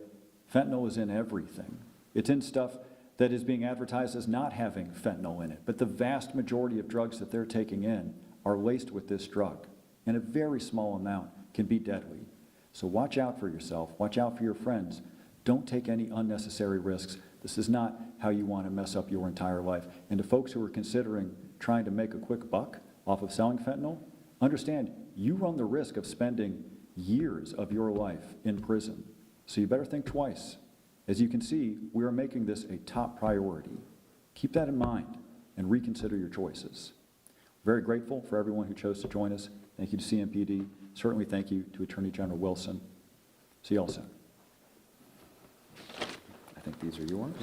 fentanyl is in everything. It's in stuff that is being advertised as not having fentanyl in it, but the vast majority of drugs that they're taking in are laced with this drug, and a very small amount can be deadly. So watch out for yourself, watch out for your friends. Don't take any unnecessary risks. This is not how you want to mess up your entire life. And to folks who are considering trying to make a quick buck off of selling fentanyl, understand you run the risk of spending years of your life in prison. So you better think twice. As you can see, we are making this a top priority. Keep that in mind and reconsider your choices. Very grateful for everyone who chose to join us. Thank you to CMPD. Certainly thank you to Attorney General Wilson. See you all soon. I think these are yours.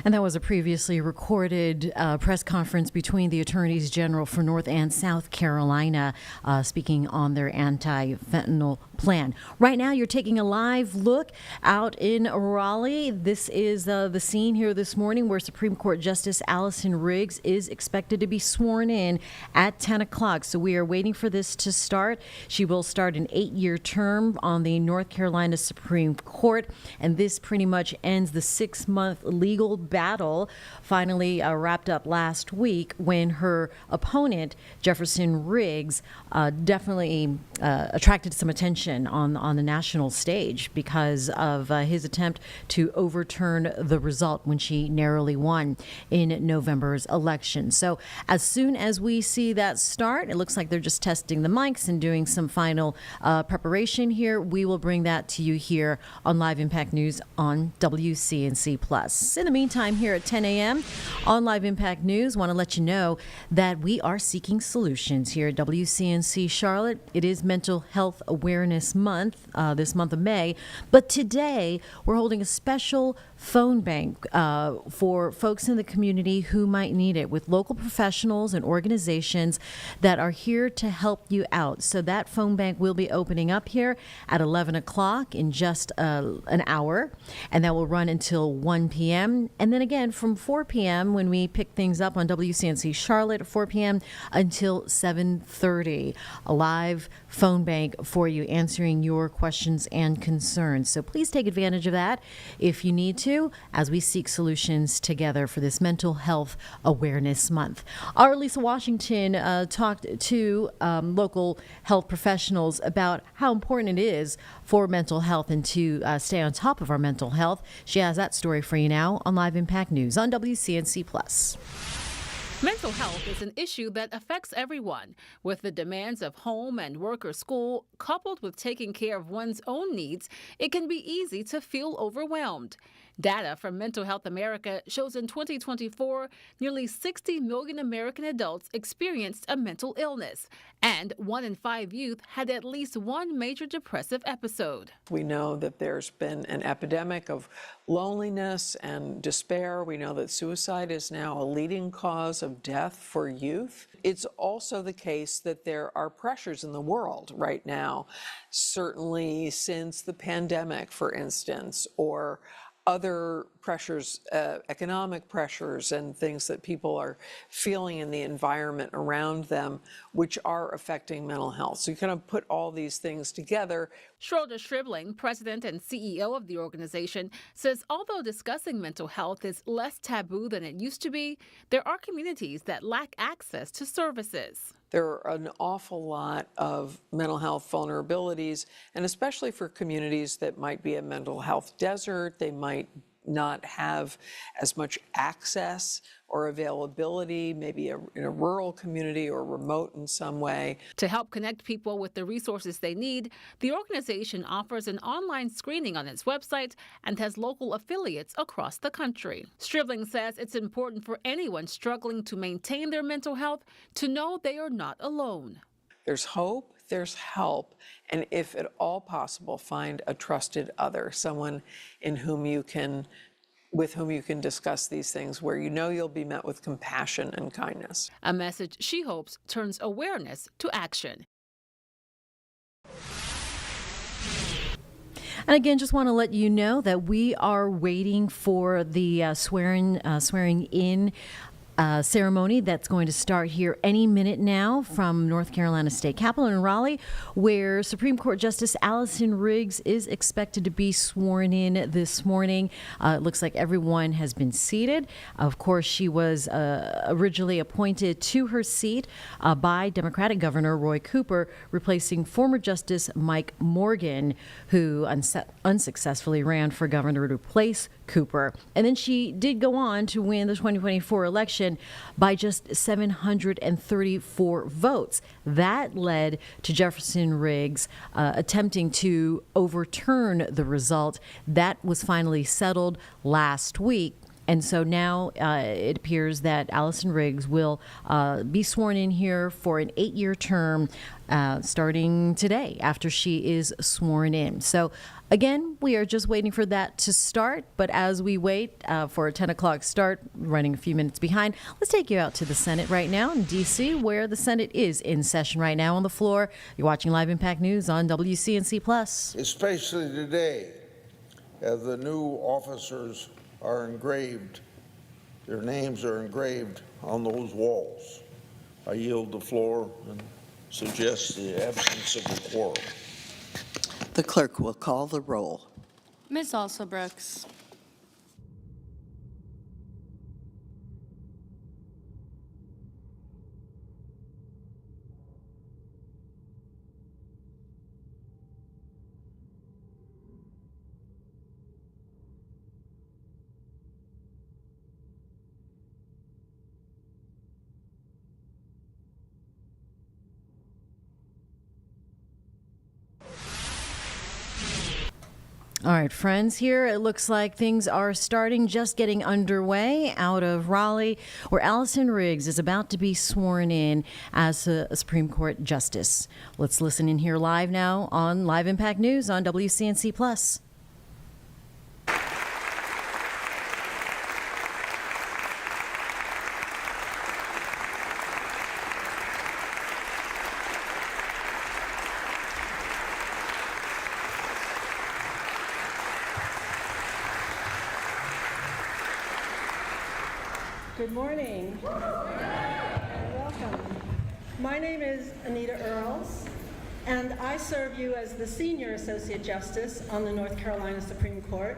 And that was a previously recorded press conference between the attorneys general for North and South Carolina speaking on their anti-fentanyl plan. Right now, you're taking a live look out in Raleigh. This is the scene here this morning where Supreme Court Justice Allison Riggs is expected to be sworn in at 10 o'clock. So we are waiting for this to start. She will start an 8-year term on the North Carolina Supreme Court, and this pretty much ends the 6-month legal battle finally wrapped up last week when her opponent, Jefferson Riggs, definitely attracted some attention on the national stage because of his attempt to overturn the result when she narrowly won in November's election. So as soon as we see that start, it looks like they're just testing the mics and doing some final preparation here. We will bring that to you here on Live Impact News on WCNC Plus. In the meantime, here at 10 a.m. on Live Impact News, want to let you know that we are seeking solutions here at WCNC Charlotte. It is Mental Health Awareness Month, this month of May, but today we're holding a special phone bank for folks in the community who might need it, with local professionals and organizations that are here to help you out. So that phone bank will be opening up here at 11 o'clock in just an hour, and that will run until 1 p.m. And then again from 4 p.m. when we pick things up on WCNC Charlotte at 4 p.m. until 7:30. A live phone bank for you, answering your questions and concerns. So please take advantage of that if you need to, as we seek solutions together for this Mental Health Awareness Month. Our Lisa Washington talked to local health professionals about how important it is for mental health and to stay on top of our mental health. She has that story for you now on Live Impact News on WCNC Plus. Mental health is an issue that affects everyone. With the demands of home and work or school, coupled with taking care of one's own needs, it can be easy to feel overwhelmed. Data from Mental Health America shows in 2024, nearly 60 million American adults experienced a mental illness, and 1 in 5 youth had at least one major depressive episode. We know that there's been an epidemic of loneliness and despair. We know that suicide is now a leading cause of death for youth. It's also the case that there are pressures in the world right now, certainly since the pandemic, for instance, or other pressures, economic pressures and things that people are feeling in the environment around them, which are affecting mental health. So you kind of put all these things together. Schroeder Stribling, president and CEO of the organization, says although discussing mental health is less taboo than it used to be, there are communities that lack access to services. There are an awful lot of mental health vulnerabilities, and especially for communities that might be a mental health desert, they might not have as much access or availability, maybe in a rural community or remote in some way. To help connect people with the resources they need, the organization offers an online screening on its website and has local affiliates across the country. Stribling says it's important for anyone struggling to maintain their mental health to know they are not alone. There's hope, there's help, and if at all possible, find a trusted other, someone with whom you can discuss these things, where you know you'll be met with compassion and kindness. A message she hopes turns awareness to action. And again, just want to let you know that we are waiting for the swearing in ceremony that's going to start here any minute now from North Carolina State Capitol in Raleigh, where Supreme Court Justice Allison Riggs is expected to be sworn in this morning. It looks like everyone has been seated. Of course, she was originally appointed to her seat by Democratic Governor Roy Cooper, replacing former Justice Mike Morgan, who unsuccessfully ran for governor to replace Cooper. And then she did go on to win the 2024 election by just 734 votes. That led to Jefferson Riggs attempting to overturn the result. That was finally settled last week. And so now it appears that Allison Riggs will be sworn in here for an 8-year term starting today after she is sworn in. So again, we are just waiting for that to start. But as we wait for a 10 o'clock start, running a few minutes behind, let's take you out to the Senate right now in D.C., where the Senate is in session right now on the floor. You're watching Live Impact News on WCNC Plus. Especially today, as the new officers are engraved, their names are engraved on those walls. I yield the floor and suggest the absence of a quorum. The clerk will call the roll. Ms. Alsobrooks. All right, friends, here it looks like things are just getting underway out of Raleigh, where Allison Riggs is about to be sworn in as a Supreme Court Justice. Let's listen in here live now on Live Impact News on WCNC Plus. Good morning. And welcome. My name is Anita Earls, and I serve you as the Senior Associate Justice on the North Carolina Supreme Court.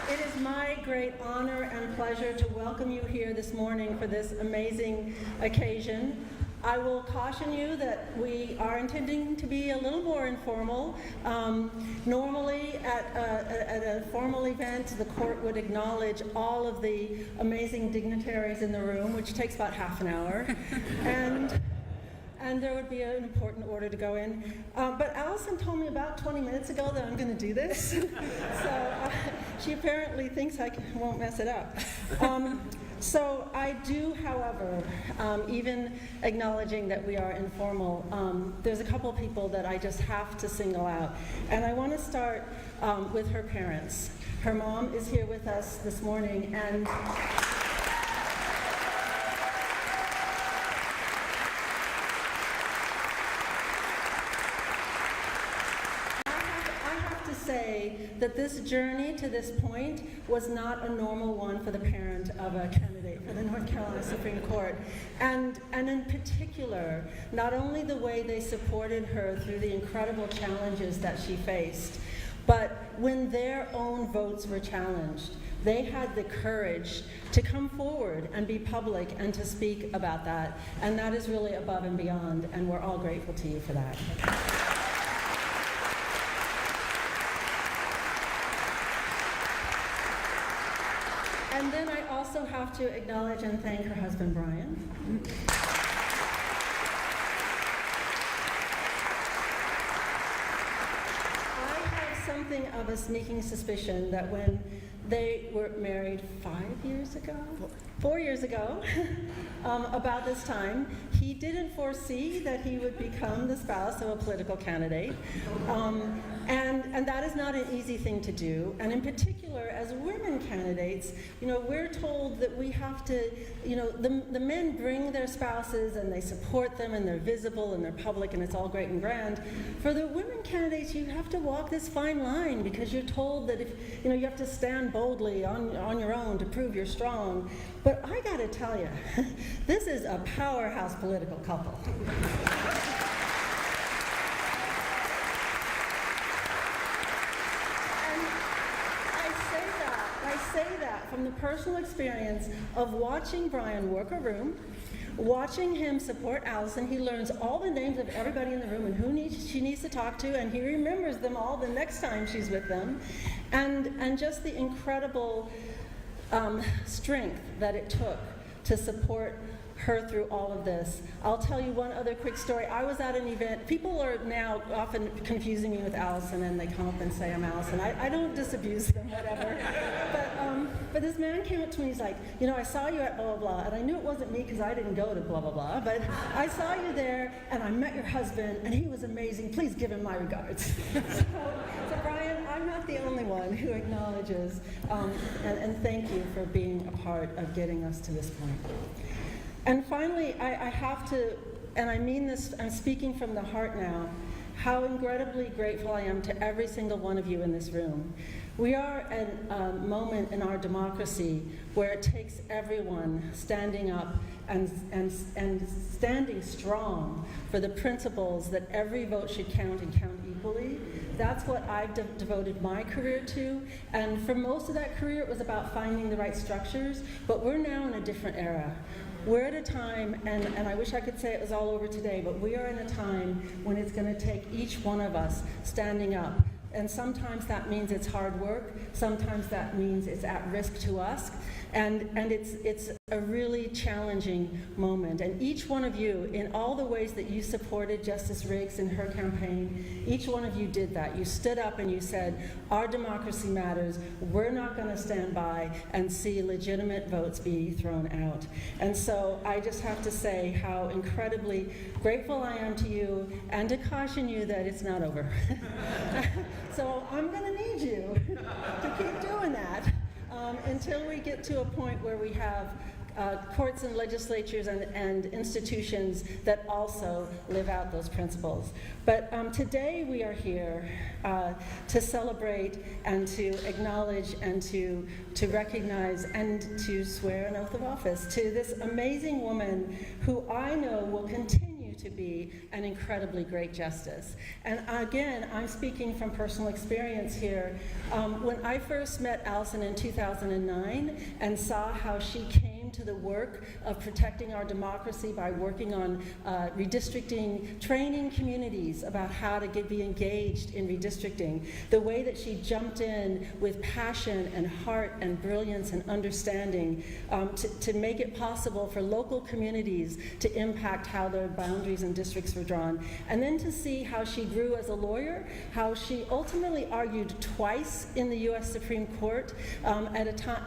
It is my great honor and pleasure to welcome you here this morning for this amazing occasion. I will caution you that we are intending to be a little more informal. Normally at a formal event, the court would acknowledge all of the amazing dignitaries in the room, which takes about half an hour. And there would be an important order to go in. But Allison told me about 20 minutes ago that I'm going to do this. So she apparently thinks I won't mess it up. So I do, however, even acknowledging that we are informal, there's a couple people that I just have to single out. And I want to start with her parents. Her mom is here with us this morning, and say that this journey to this point was not a normal one for the parent of a candidate for the North Carolina Supreme Court. And in particular, not only the way they supported her through the incredible challenges that she faced, but when their own votes were challenged, they had the courage to come forward and be public and to speak about that. And that is really above and beyond, and we're all grateful to you for that. And then I also have to acknowledge and thank her husband, Brian. I have something of a sneaking suspicion that when they were married 4 years ago, about this time, he didn't foresee that he would become the spouse of a political candidate. And that is not an easy thing to do. And in particular, as women candidates, we're told that we have to, the men bring their spouses and they support them and they're visible and they're public and it's all great and grand. For the women candidates, you have to walk this fine line because you're told that if, you have to stand boldly on your own to prove you're strong. But I gotta tell you, this is a powerhouse political couple. I say that from the personal experience of watching Brian work a room, watching him support Allison. He learns all the names of everybody in the room and who she needs to talk to, and he remembers them all the next time she's with them. And just the incredible strength that it took to support her through all of this. I'll tell you one other quick story. I was at an event. People are now often confusing me with Allison, and they come up and say I'm Allison. I don't disabuse them, whatever. But this man came up to me, he's like, I saw you at blah, blah, blah, and I knew it wasn't me because I didn't go to blah, blah, blah, but I saw you there, and I met your husband, and he was amazing. Please give him my regards. So Brian, I'm not the only one who acknowledges, and thank you for being a part of getting us to this point. And finally, I have to, and I mean this, I'm speaking from the heart now, how incredibly grateful I am to every single one of you in this room. We are at a moment in our democracy where it takes everyone standing up and standing strong for the principles that every vote should count and count equally. That's what I've devoted my career to, and for most of that career it was about finding the right structures, but we're now in a different era. We're at a time, and I wish I could say it was all over today, but we are in a time when it's going to take each one of us standing up And sometimes that means it's hard work. Sometimes that means it's at risk to us. And it's a really challenging moment. And each one of you, in all the ways that you supported Justice Riggs in her campaign, each one of you did that. You stood up and you said, our democracy matters. We're not going to stand by and see legitimate votes be thrown out. And so I just have to say how incredibly grateful I am to you and to caution you that it's not over. So I'm going to need you to keep doing that. Until we get to a point where we have courts and legislatures and institutions that also live out those principles. But today we are here to celebrate and to acknowledge and to recognize and to swear an oath of office to this amazing woman who I know will continue to be an incredibly great justice. And again, I'm speaking from personal experience here. When I first met Allison in 2009 and saw how she came to the work of protecting our democracy by working on redistricting, training communities about how to be engaged in redistricting, the way that she jumped in with passion and heart and brilliance and understanding to make it possible for local communities to impact how their boundaries and districts were drawn. And then to see how she grew as a lawyer, how she ultimately argued twice in the U.S. Supreme Court at a time,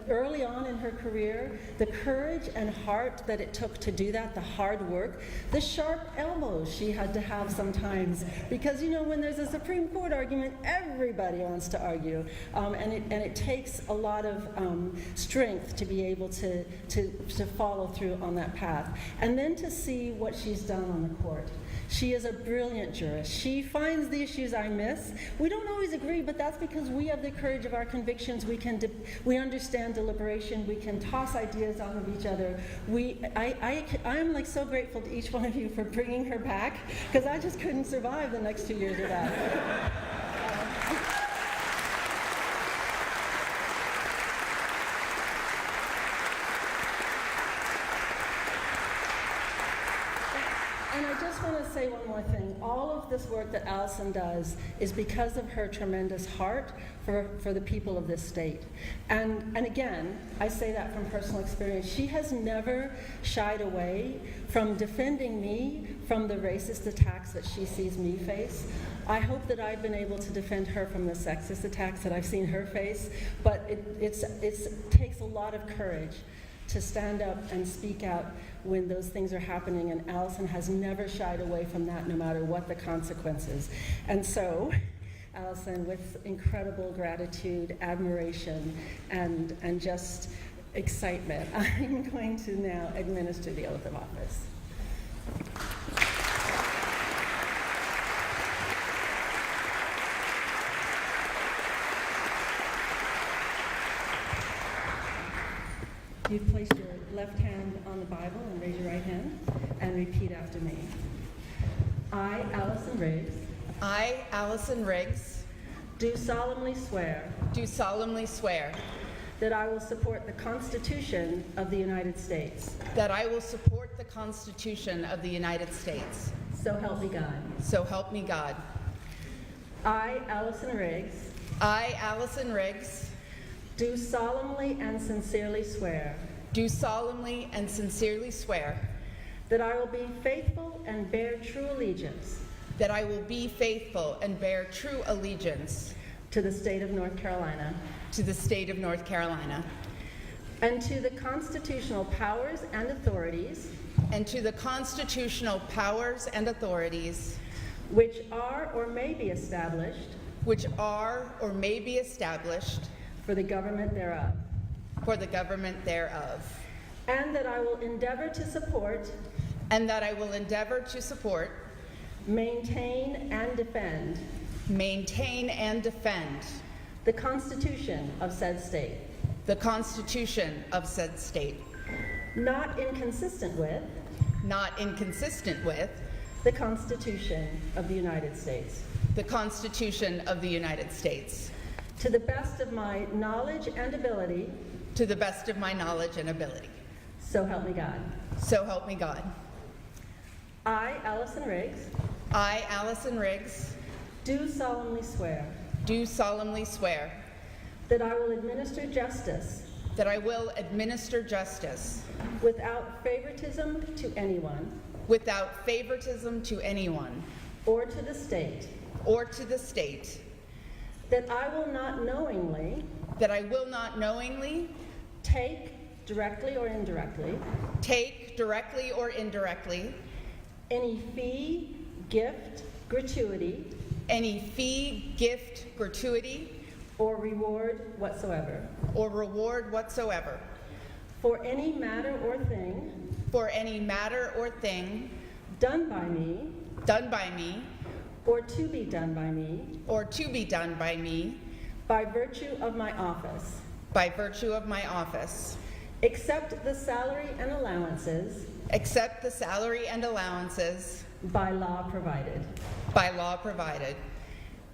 early on in her career, the courage and heart that it took to do that, the hard work, the sharp elbows she had to have sometimes, because when there's a Supreme Court argument, everybody wants to argue, and it takes a lot of strength to be able to follow through on that path. And then to see what she's done on the court. She is a brilliant jurist. She finds the issues I miss. We don't always agree, but that's because we have the courage of our convictions. We understand deliberation. We can toss ideas off of each other. I am so grateful to each one of you for bringing her back, because I just couldn't survive the next 2 years of that. And I just want to say one more thing. All of this work that Allison does is because of her tremendous heart for the people of this state. And again, I say that from personal experience. She has never shied away from defending me from the racist attacks that she sees me face. I hope that I've been able to defend her from the sexist attacks that I've seen her face, but it takes a lot of courage to stand up and speak out when those things are happening, and Allison has never shied away from that, no matter what the consequences. And so, Allison, with incredible gratitude, admiration, and just excitement, I'm going to now administer the oath of office. You place your left hand on the Bible and raise your right hand and repeat after me. I, Allison Riggs. I, Allison Riggs. Do solemnly swear. Do solemnly swear. That I will support the Constitution of the United States. That I will support the Constitution of the United States. So help me God. So help me God. I, Allison Riggs. I, Allison Riggs. Do solemnly and sincerely swear. Do solemnly and sincerely swear. That I will be faithful and bear true allegiance. That I will be faithful and bear true allegiance. To the state of North Carolina. To the state of North Carolina. And to the constitutional powers and authorities. And to the constitutional powers and authorities. Which are or may be established. Which are or may be established. For the government thereof. For the government thereof. And that I will endeavor to support. And that I will endeavor to support. Maintain and defend. Maintain and defend. The Constitution of said state. The Constitution of said state. Not inconsistent with. Not inconsistent with. The Constitution of the United States. The Constitution of the United States. To the best of my knowledge and ability. To the best of my knowledge and ability. So help me God. So help me God. I, Allison Riggs. I, Allison Riggs. do solemnly swear do solemnly swear that I will administer justice that I will administer justice without favoritism to anyone without favoritism to anyone or to the state, that I will not knowingly take, directly or indirectly, any fee, gift, gratuity, or reward whatsoever, for any matter or thing done by me, or to be done by me, by virtue of my office, except the salary and allowances by law provided,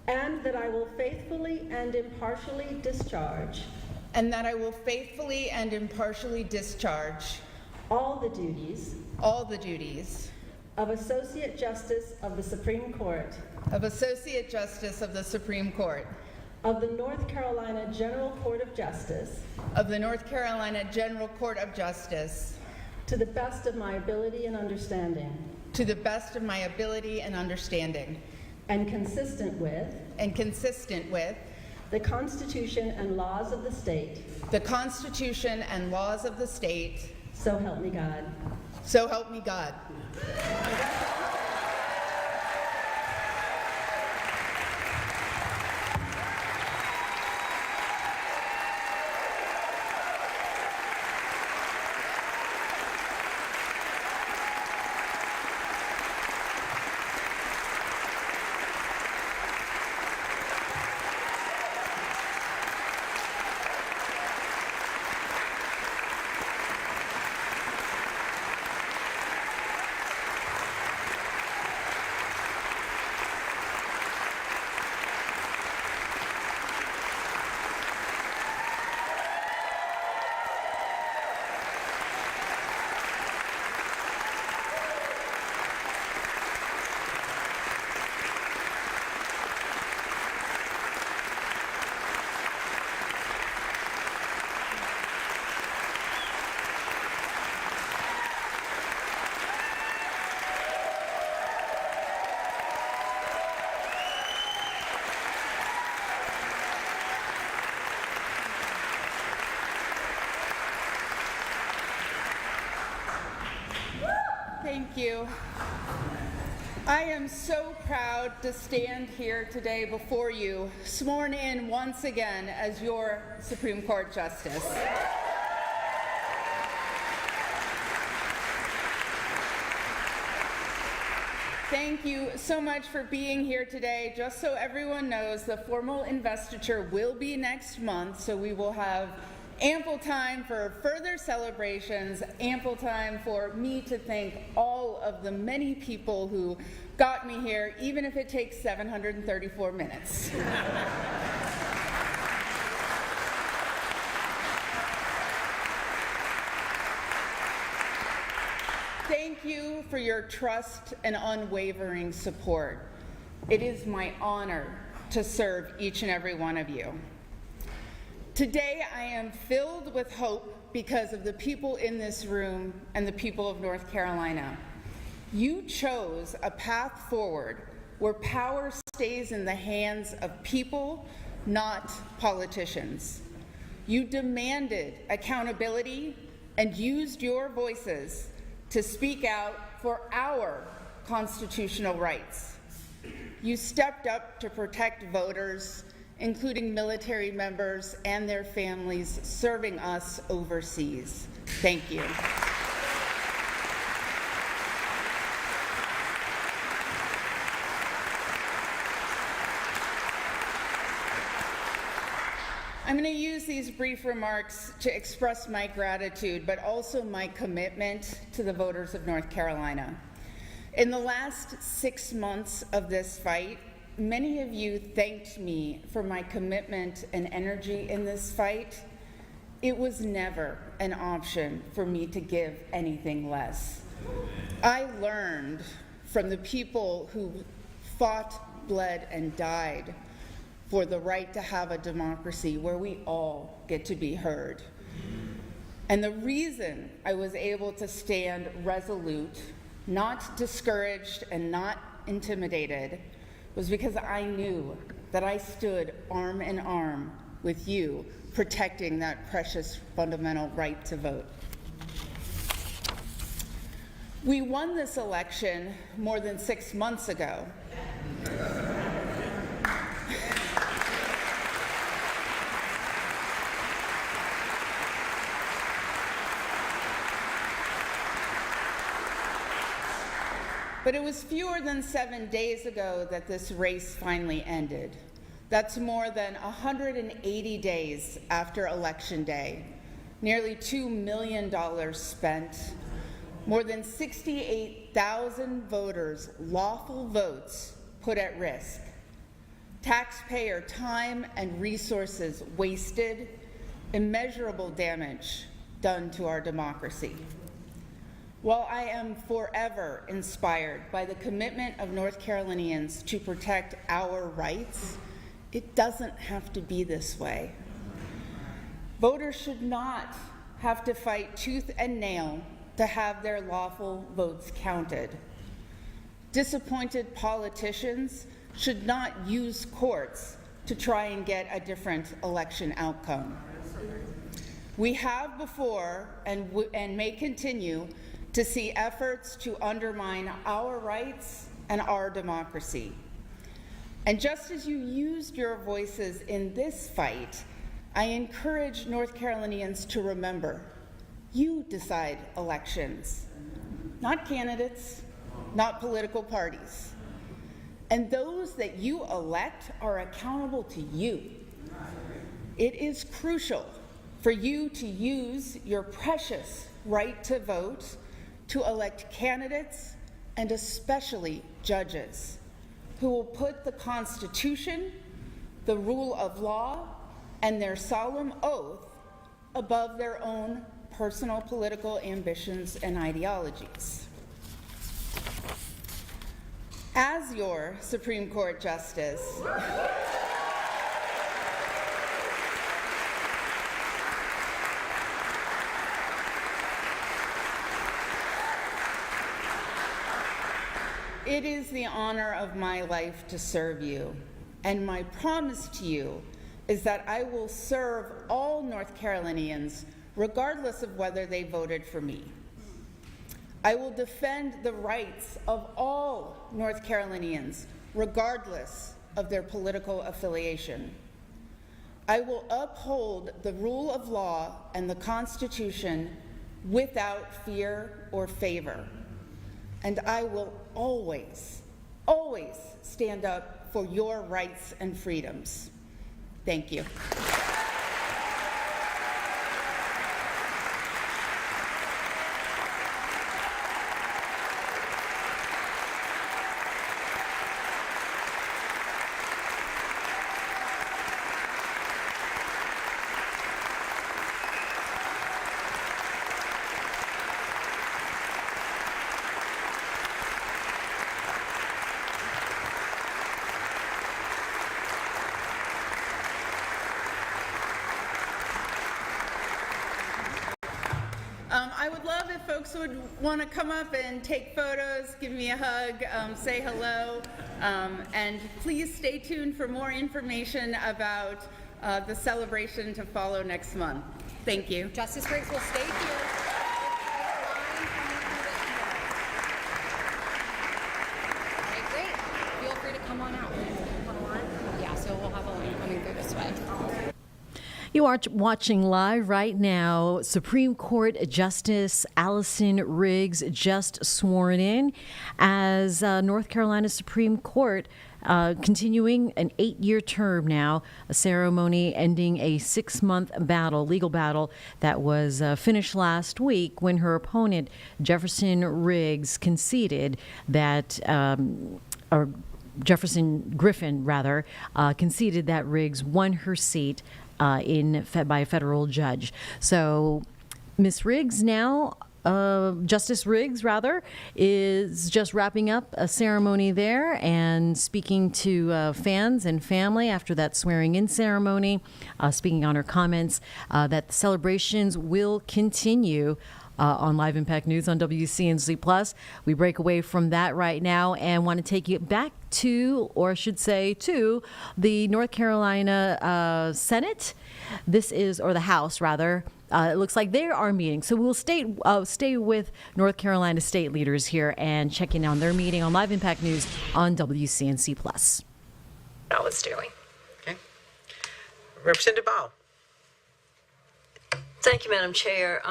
and that I will faithfully and impartially discharge all the duties of Associate Justice of the Supreme Court of the North Carolina General Court of Justice to the best of my ability and understanding, and consistent with the Constitution and laws of the state, so help me God. Thank you. I am so proud to stand here today before you, sworn in once again as your Supreme Court Justice. Thank you so much for being here today. Just so everyone knows, the formal investiture will be next month, so we will have ample time for further celebrations, ample time for me to thank all of the many people who got me here, even if it takes 734 minutes. Thank you for your trust and unwavering support. It is my honor to serve each and every one of you. Today, I am filled with hope because of the people in this room and the people of North Carolina. You chose a path forward where power stays in the hands of people, not politicians. You demanded accountability and used your voices to speak out for our constitutional rights. You stepped up to protect voters, including military members and their families serving us overseas. Thank you. I'm going to use these brief remarks to express my gratitude, but also my commitment to the voters of North Carolina. In the last 6 months of this fight, many of you thanked me for my commitment and energy in this fight. It was never an option for me to give anything less. I learned from the people who fought bled, and died for the right to have a democracy where we all get to be heard. And the reason I was able to stand resolute, not discouraged and not intimidated, was because I knew that I stood arm in arm with you, protecting that precious fundamental right to vote. We won this election more than 6 months ago. But it was fewer than 7 days ago that this race finally ended. That's more than 180 days after Election Day, nearly $2 million spent, more than 68,000 voters' lawful votes put at risk, taxpayer time and resources wasted, immeasurable damage done to our democracy. While I am forever inspired by the commitment of North Carolinians to protect our rights, it doesn't have to be this way. Voters should not have to fight tooth and nail to have their lawful votes counted. Disappointed politicians should not use courts to try and get a different election outcome. We have before and may continue to see efforts to undermine our rights and our democracy. And just as you used your voices in this fight, I encourage North Carolinians to remember, you decide elections, not candidates, not political parties. And those that you elect are accountable to you. It is crucial for you to use your precious right to vote to elect candidates and especially judges who will put the Constitution, the rule of law, and their solemn oath above their own personal political ambitions and ideologies. As your Supreme Court Justice, it is the honor of my life to serve you, and my promise to you is that I will serve all North Carolinians regardless of whether they voted for me. I will defend the rights of all North Carolinians regardless of their political affiliation. I will uphold the rule of law and the Constitution without fear or favor. And I will always, always stand up for your rights and freedoms. Thank you. I would love if folks would want to come up and take photos, give me a hug, say hello, and please stay tuned for more information about the celebration to follow next month. Thank you. Justice Riggs will stay here. Okay, great. Feel free to come on out. Yeah, so we'll have a line coming through this way. You are watching live right now. Supreme Court Justice Allison Riggs just sworn in as North Carolina Supreme Court, continuing an 8-year term now, a ceremony ending a 6-month legal battle that was finished last week when her opponent, Jefferson Riggs, conceded that, or Jefferson Griffin, rather, conceded that Riggs won her seat by a federal judge. So Ms. Riggs now Justice Riggs, rather, is just wrapping up a ceremony there and speaking to fans and family after that swearing-in ceremony, speaking on her comments that the celebrations will continue on Live Impact News on WCNC Plus. We break away from that right now and want to take you back to, or I should say, to the North Carolina Senate. This is, or the House rather. It looks like they are meeting. So we'll stay with North Carolina state leaders here and checking on their meeting on Live Impact News on WCNC Plus. Charlotte's doing. Okay. Representative Ball. Thank you, Madam Chair.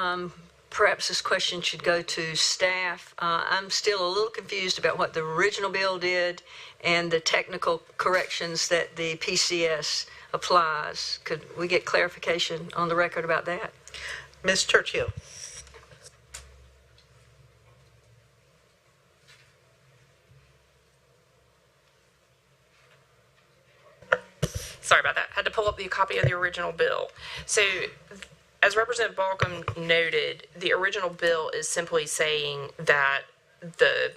Perhaps this question should go to staff. I'm still a little confused about what the original bill did and the technical corrections that the PCS applies. Could we get clarification on the record about that? Ms. Churchill. Sorry about that. Had to pull up the copy of the original bill. So, as Representative Balcom noted, the original bill is simply saying that the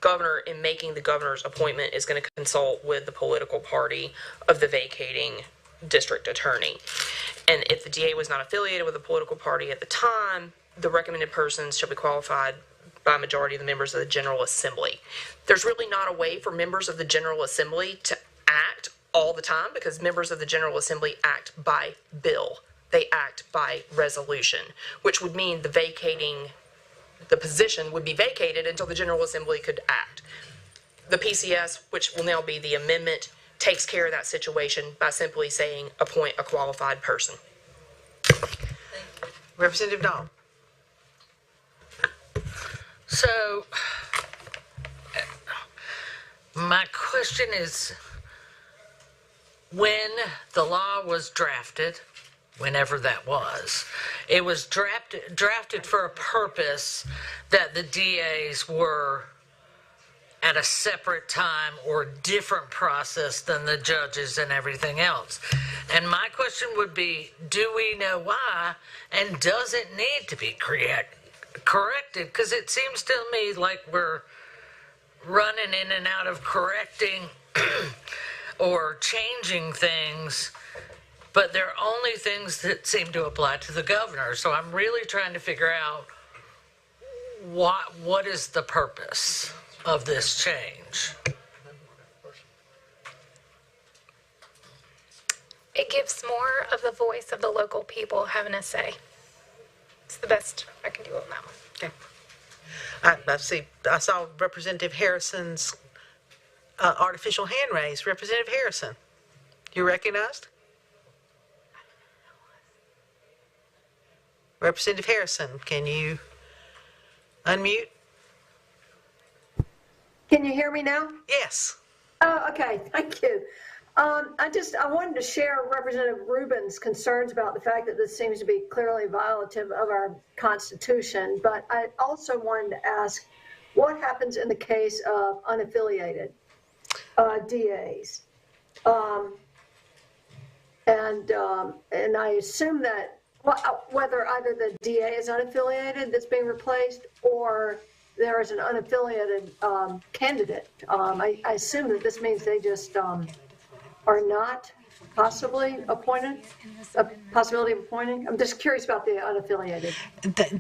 governor, in making the governor's appointment, is going to consult with the political party of the vacating district attorney. And if the DA was not affiliated with a political party at the time, the recommended persons shall be qualified by a majority of the members of the General Assembly. There's really not a way for members of the General Assembly to act all the time because members of the General Assembly act by bill. They act by resolution, which would mean the position would be vacated until the General Assembly could act. The PCS, which will now be the amendment, takes care of that situation by simply saying appoint a qualified person. Representative Dahl. So, my question is, when the law was drafted, whenever that was, it was drafted for a purpose that the DAs were at a separate time or different process than the judges and everything else. And my question would be, do we know why, and does it need to be corrected? Because it seems to me like we're running in and out of correcting or changing things, but they're only things that seem to apply to the governor. So I'm really trying to figure out what is the purpose of this change. It gives more of the voice of the local people having a say. It's the best I can do on that one. Okay. I saw Representative Harrison's artificial hand raised. Representative Harrison, you recognized? Representative Harrison, can you unmute? Can you hear me now? Yes. Oh, okay. Thank you. I wanted to share Representative Rubin's concerns about the fact that this seems to be clearly violative of our Constitution, but I also wanted to ask what happens in the case of unaffiliated DAs? And I assume that whether either the DA is unaffiliated that's being replaced or there is an unaffiliated candidate. I assume that this means they just are not possibly appointed, a possibility of appointing. I'm just curious about the unaffiliated.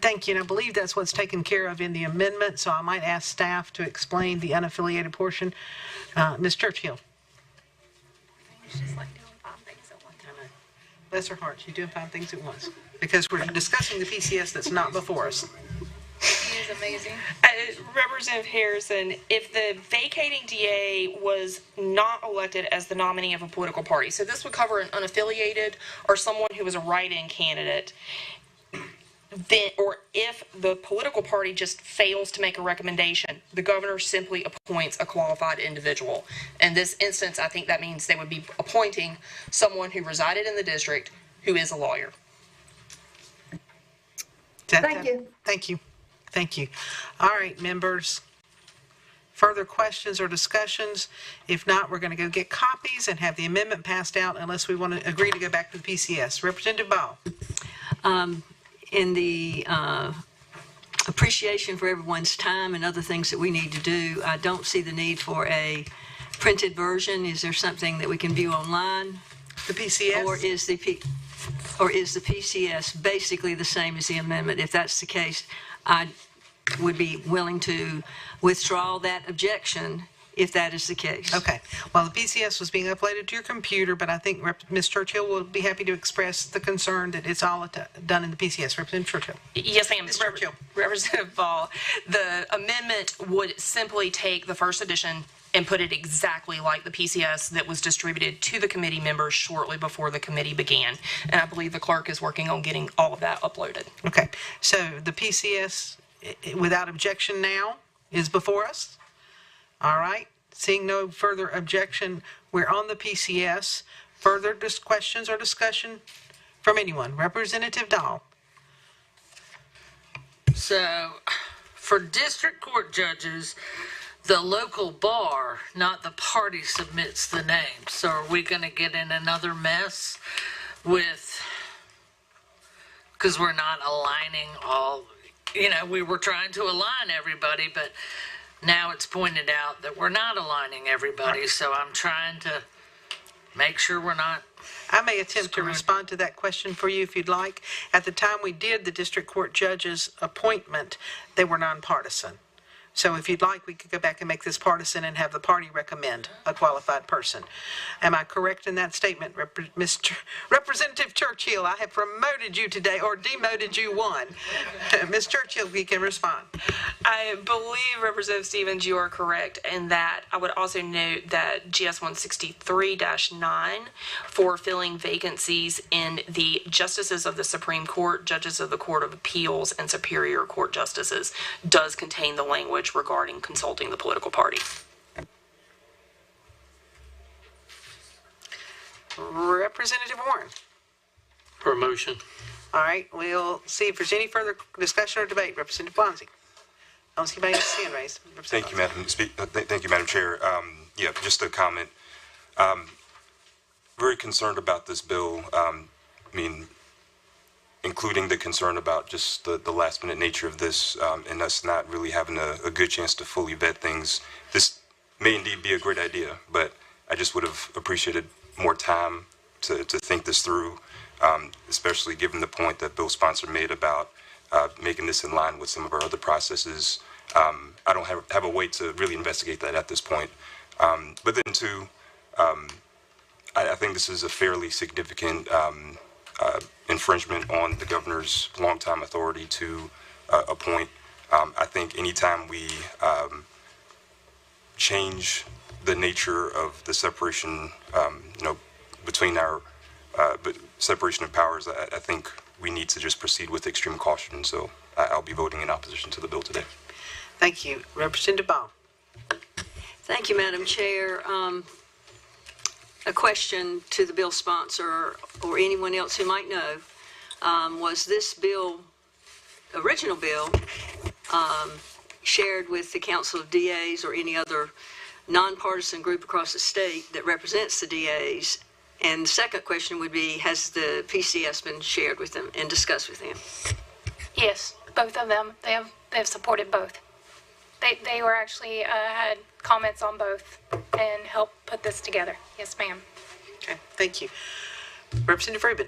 Thank you. And I believe that's what's taken care of in the amendment, so I might ask staff to explain the unaffiliated portion. Ms. Churchill. She's like doing 5 things at one time. Bless her heart, she's doing 5 things at once. Because we're discussing the PCS that's not before us. He is amazing. Representative Harrison, if the vacating DA was not elected as the nominee of a political party, so this would cover an unaffiliated or someone who was a write-in candidate, then, or if the political party just fails to make a recommendation, the governor simply appoints a qualified individual. In this instance, I think that means they would be appointing someone who resided in the district who is a lawyer. Thank you. Thank you. Thank you. All right, members. Further questions or discussions? If not, we're going to go get copies and have the amendment passed out unless we want to agree to go back to the PCS. Representative Ball. In the appreciation for everyone's time and other things that we need to do, I don't see the need for a printed version. Is there something that we can view online? The PCS? Or is the PCS basically the same as the amendment? If that's the case, I would be willing to withdraw that objection if that is the case. Okay. Well, the PCS was being uploaded to your computer, but I think Ms. Churchill will be happy to express the concern that it's all done in the PCS. Representative Churchill. Yes, ma'am. Ms. Churchill. Representative Ball, the amendment would simply take the first edition and put it exactly like the PCS that was distributed to the committee members shortly before the committee began. And I believe the clerk is working on getting all of that uploaded. Okay. So the PCS, without objection now, is before us. All right. Seeing no further objection, we're on the PCS. Further questions or discussion from anyone? Representative Dahl. So, for district court judges, the local bar, not the party, submits the names. So are we going to get in another mess with, because we're not aligning all, we were trying to align everybody, but now it's pointed out that we're not aligning everybody. So I'm trying to make sure we're not. I may attempt to respond to that question for you if you'd like. At the time we did the district court judges' appointment, they were nonpartisan. So if you'd like, we could go back and make this partisan and have the party recommend a qualified person. Am I correct in that statement, Representative Churchill? I have promoted you today, or demoted you one. Ms. Churchill, we can respond. I believe, Representative Stevens, you are correct in that. I would also note that GS 163-9 for filling vacancies in the justices of the Supreme Court, judges of the Court of Appeals, and Superior Court justices does contain the language regarding consulting the political party. Representative Warren. For a motion. All right, we'll see if there's any further discussion or debate. Representative Blanzy. I don't see anybody else's hand raised. Thank you, Madam Chair. Yeah, just a comment. Very concerned about this bill. Including the concern about just the last minute nature of this and us not really having a good chance to fully vet things. This may indeed be a great idea, but I just would have appreciated more time to think this through, especially given the point that Bill sponsor made about making this in line with some of our other processes. I don't have a way to really investigate that at this point. But then too, I think this is a fairly significant infringement on the governor's longtime authority to appoint. I think anytime we change the nature of the separation, between our separation of powers, I think we need to just proceed with extreme caution. So I'll be voting in opposition to the bill today. Thank you. Representative Ball. Thank you, Madam Chair. A question to the bill sponsor or anyone else who might know. Was this bill, original bill, shared with the Council of DAs or any other nonpartisan group across the state that represents the DAs? And the second question would be, has the PCS been shared with them and discussed with them? Yes, both of them. They have supported both. They were actually had comments on both and helped put this together. Yes, ma'am. Okay, thank you. Representative Rubin.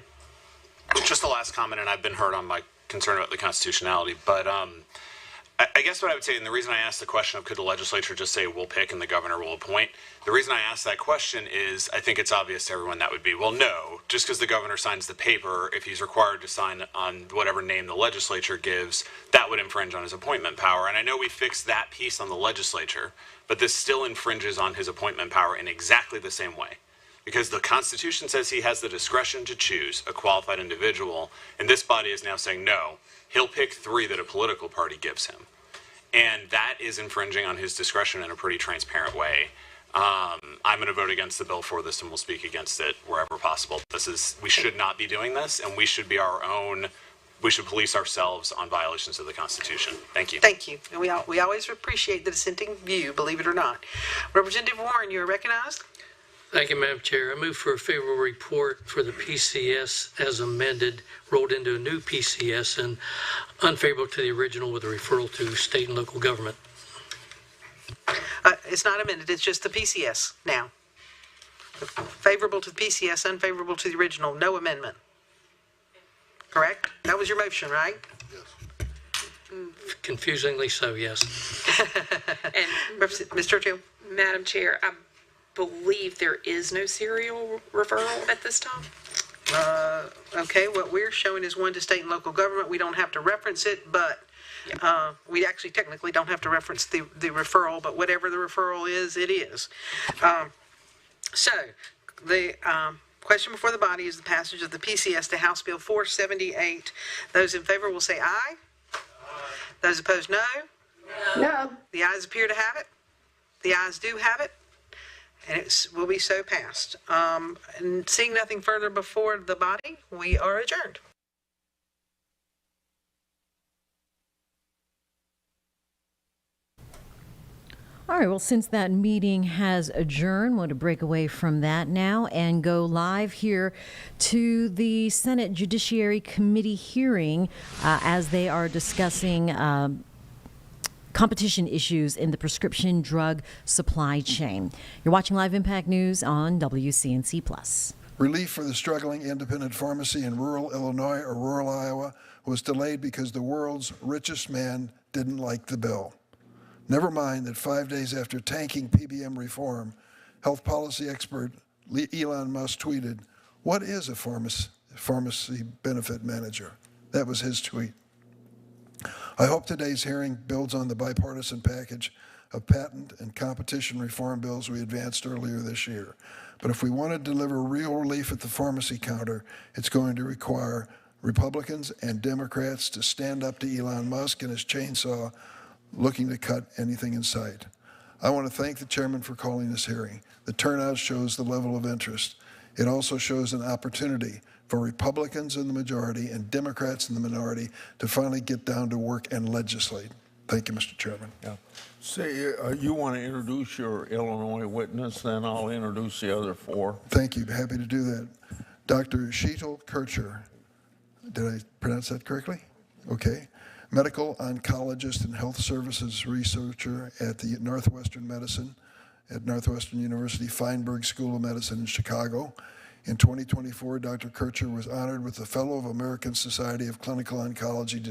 Just the last comment, and I've been heard on my concern about the constitutionality, but I guess what I would say, and the reason I asked the question of could the legislature just say we'll pick and the governor will appoint, the reason I asked that question is I think it's obvious to everyone that would be, well, no, just because the governor signs the paper, if he's required to sign on whatever name the legislature gives, that would infringe on his appointment power. And I know we fixed that piece on the legislature, but this still infringes on his appointment power in exactly the same way. Because the Constitution says he has the discretion to choose a qualified individual, and this body is now saying no, he'll pick 3 that a political party gives him. And that is infringing on his discretion in a pretty transparent way. I'm going to vote against the bill for this, and we'll speak against it wherever possible. We should not be doing this, and we should be we should police ourselves on violations of the Constitution. Thank you. Thank you. And we always appreciate the dissenting view, believe it or not. Representative Warren, you're recognized. Thank you, Madam Chair. I move for a favorable report for the PCS as amended, rolled into a new PCS, and unfavorable to the original with a referral to state and local government. It's not amended, it's just the PCS now. Favorable to the PCS, unfavorable to the original, no amendment. Correct? That was your motion, right? Confusingly so, yes. And Ms. Churchill? Madam Chair, I believe there is no serial referral at this time. Okay, what we're showing is one to state and local government. We don't have to reference it, but we actually technically don't have to reference the referral, but whatever the referral is, it is. So the question before the body is the passage of the PCS to House Bill 478. Those in favor will say aye. Those opposed, no. No. The ayes appear to have it. The ayes do have it. And it will be so passed. And seeing nothing further before the body, we are adjourned. All right, well, since that meeting has adjourned, want to break away from that now and go live here to the Senate Judiciary Committee hearing as they are discussing competition issues in the prescription drug supply chain. You're watching Live Impact News on WCNC+. Relief for the struggling independent pharmacy in rural Illinois or rural Iowa was delayed because the world's richest man didn't like the bill. Never mind that 5 days after tanking PBM reform, health policy expert Elon Musk tweeted, "What is a pharmacy benefit manager?" That was his tweet. I hope today's hearing builds on the bipartisan package of patent and competition reform bills we advanced earlier this year. But if we want to deliver real relief at the pharmacy counter, it's going to require Republicans and Democrats to stand up to Elon Musk and his chainsaw looking to cut anything in sight. I want to thank the chairman for calling this hearing. The turnout shows the level of interest. It also shows an opportunity for Republicans in the majority and Democrats in the minority to finally get down to work and legislate. Thank you, Mr. Chairman. Yeah. Say, you want to introduce your Illinois witness, then I'll introduce the other four. Thank you. Happy to do that. Dr. Sheetal Kircher. Did I pronounce that correctly? Okay. Medical oncologist and health services researcher at the Northwestern Medicine at Northwestern University Feinberg School of Medicine in Chicago. In 2024, Dr. Kircher was honored with the Fellow of American Society of Clinical Oncology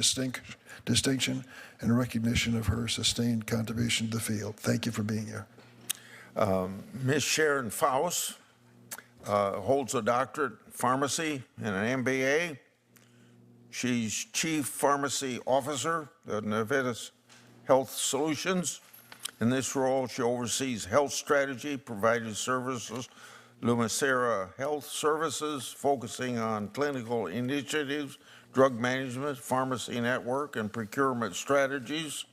distinction in recognition of her sustained contribution to the field. Thank you for being here. Ms. Sharon Faust holds a doctorate in pharmacy and an MBA. She's Chief Pharmacy Officer at Navitas Health Solutions. In this role, she oversees health strategy, provided services, Lumicera Health Services, focusing on clinical initiatives, drug management, pharmacy network, and procurement strategies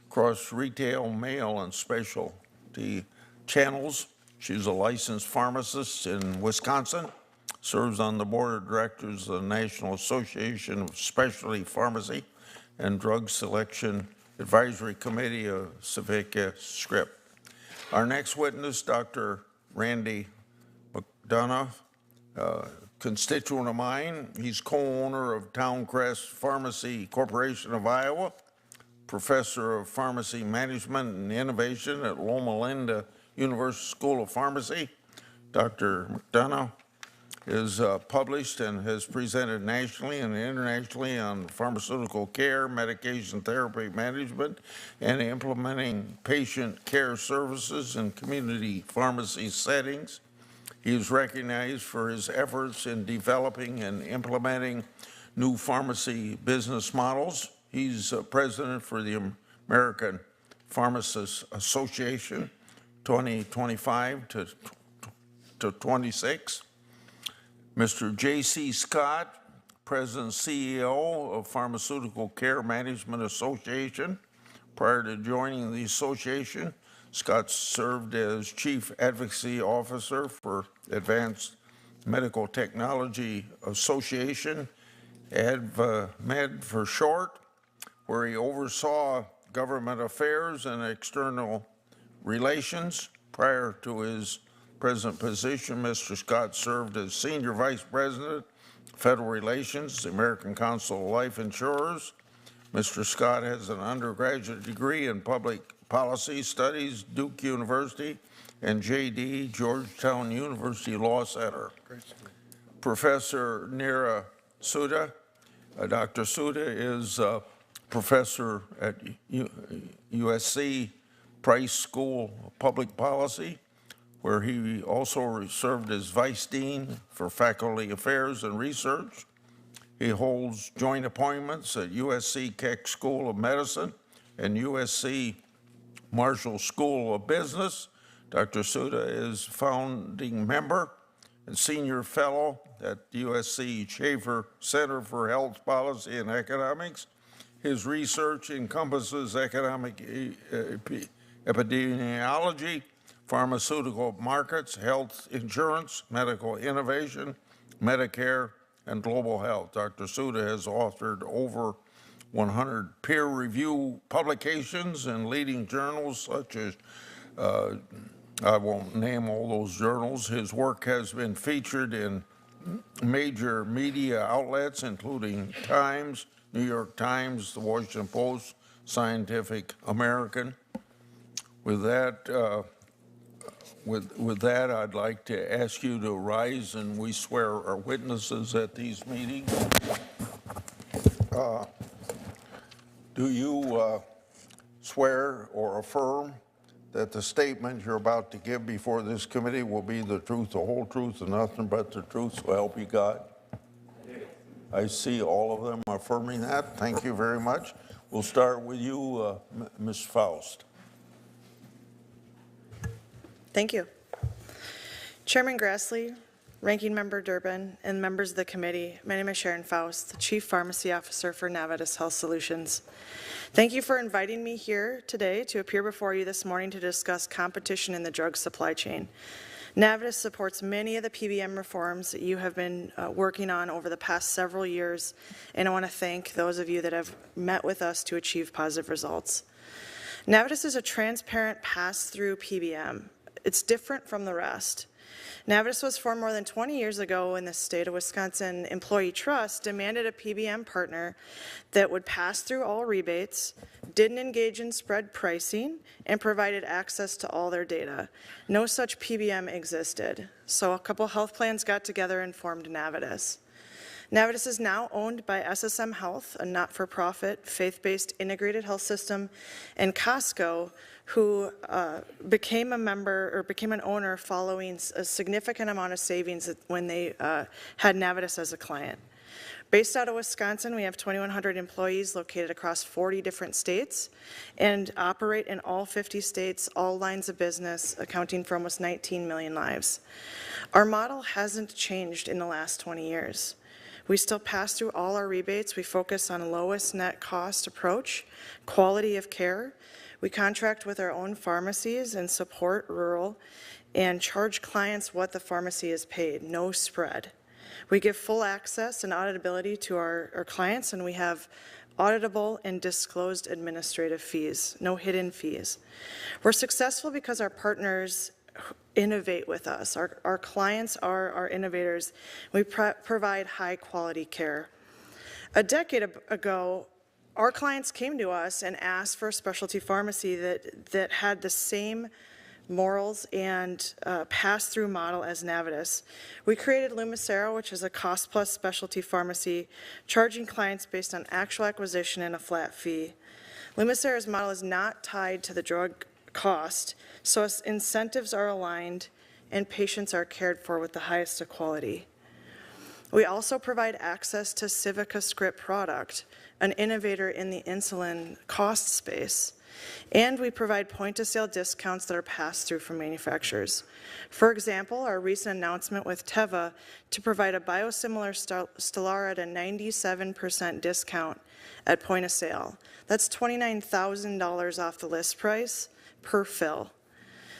across retail, mail, and specialty channels. She's a licensed pharmacist in Wisconsin, serves on the board of directors of the National Association of Specialty Pharmacy and Drug Selection Advisory Committee of Civica Script. Our next witness, Dr. Randy McDonough, constituent of mine. He's co-owner of Towncrest Pharmacy Corporation of Iowa, professor of pharmacy management and innovation at Loma Linda University School of Pharmacy. Dr. McDonough is published and has presented nationally and internationally on pharmaceutical care, medication therapy management, and implementing patient care services in community pharmacy settings. He is recognized for his efforts in developing and implementing new pharmacy business models. He's president for the American Pharmacists Association 2025 to 26. Mr. J.C. Scott, President and CEO of Pharmaceutical Care Management Association. Prior to joining the association, Scott served as Chief Advocacy Officer for Advanced Medical Technology Association, AdvaMed for short, where he oversaw government affairs and external relations. Prior to his present position, Mr. Scott served as Senior Vice President, Federal Relations, the American Council of Life Insurers. Mr. Scott has an undergraduate degree in Public Policy Studies, Duke University, and JD, Georgetown University Law Center. Professor Neera Sudha. Dr. Sudha is a professor at USC Price School of Public Policy, where he also served as Vice Dean for Faculty Affairs and Research. He holds joint appointments at USC Keck School of Medicine and USC Marshall School of Business. Dr. Sudha is founding member and senior fellow at USC Schaefer Center for Health Policy and Economics. His research encompasses economic epidemiology, pharmaceutical markets, health insurance, medical innovation, Medicare, and global health. Dr. Sudha has authored over 100 peer-review publications in leading journals such as I won't name all those journals. His work has been featured in major media outlets, including Times, New York Times, The Washington Post, Scientific American. With that, I'd like to ask you to rise, and we swear our witnesses at these meetings. Do you swear or affirm that the statement you're about to give before this committee will be the truth, the whole truth, and nothing but the truth, so help you God? I see all of them affirming that. Thank you very much. We'll start with you, Ms. Faust. Thank you. Chairman Grassley, Ranking Member Durbin, and members of the committee, my name is Sharon Faust, the Chief Pharmacy Officer for Navitas Health Solutions. Thank you for inviting me here today to appear before you this morning to discuss competition in the drug supply chain. Navitas supports many of the PBM reforms that you have been working on over the past several years, and I want to thank those of you that have met with us to achieve positive results. Navitas is a transparent pass-through PBM. It's different from the rest. Navitas was formed more than 20 years ago when the state of Wisconsin Employee Trust demanded a PBM partner that would pass through all rebates, didn't engage in spread pricing, and provided access to all their data. No such PBM existed. So a couple health plans got together and formed Navitas. Navitas is now owned by SSM Health, a not-for-profit, faith-based integrated health system, and Costco, who became a member or became an owner following a significant amount of savings when they had Navitas as a client. Based out of Wisconsin, we have 2,100 employees located across 40 different states and operate in all 50 states, all lines of business, accounting for almost 19 million lives. Our model hasn't changed in the last 20 years. We still pass through all our rebates. We focus on lowest net cost approach, quality of care. We contract with our own pharmacies and support rural and charge clients what the pharmacy is paid, no spread. We give full access and auditability to our clients, and we have auditable and disclosed administrative fees, no hidden fees. We're successful because our partners innovate with us. Our clients are our innovators. We provide high quality care. A decade ago, our clients came to us and asked for a specialty pharmacy that had the same morals and pass-through model as Navitas. We created Lumicera, which is a cost-plus specialty pharmacy, charging clients based on actual acquisition and a flat fee. Lumicera's model is not tied to the drug cost, so incentives are aligned and patients are cared for with the highest of quality. We also provide access to Civica Script product, an innovator in the insulin cost space, and we provide point-of-sale discounts that are passed through from manufacturers. For example, our recent announcement with Teva to provide a biosimilar Stelara at a 97% discount at point of sale. That's $29,000 off the list price per fill.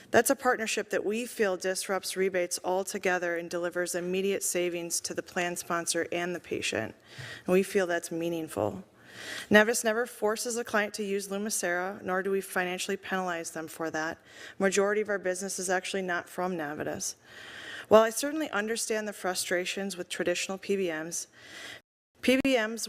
That's a partnership that we feel disrupts rebates altogether and delivers immediate savings to the plan sponsor and the patient. And we feel that's meaningful. Navitas never forces a client to use Lumicera, nor do we financially penalize them for that. Majority of our business is actually not from Navitas. While I certainly understand the frustrations with traditional PBMs,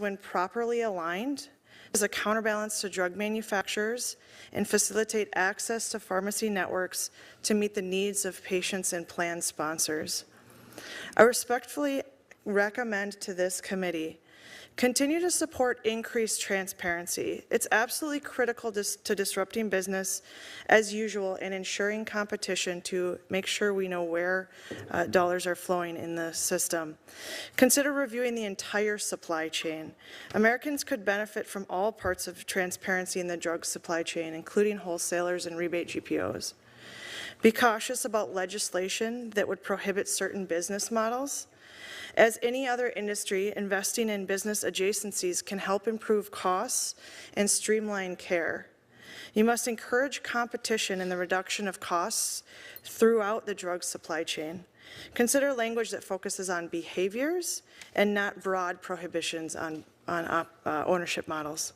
when properly aligned, is a counterbalance to drug manufacturers and facilitate access to pharmacy networks to meet the needs of patients and plan sponsors. I respectfully recommend to this committee continue to support increased transparency. It's absolutely critical to disrupting business as usual and ensuring competition to make sure we know where dollars are flowing in the system. Consider reviewing the entire supply chain. Americans could benefit from all parts of transparency in the drug supply chain, including wholesalers and rebate GPOs. Be cautious about legislation that would prohibit certain business models. As any other industry, investing in business adjacencies can help improve costs and streamline care. You must encourage competition in the reduction of costs throughout the drug supply chain. Consider language that focuses on behaviors and not broad prohibitions on ownership models.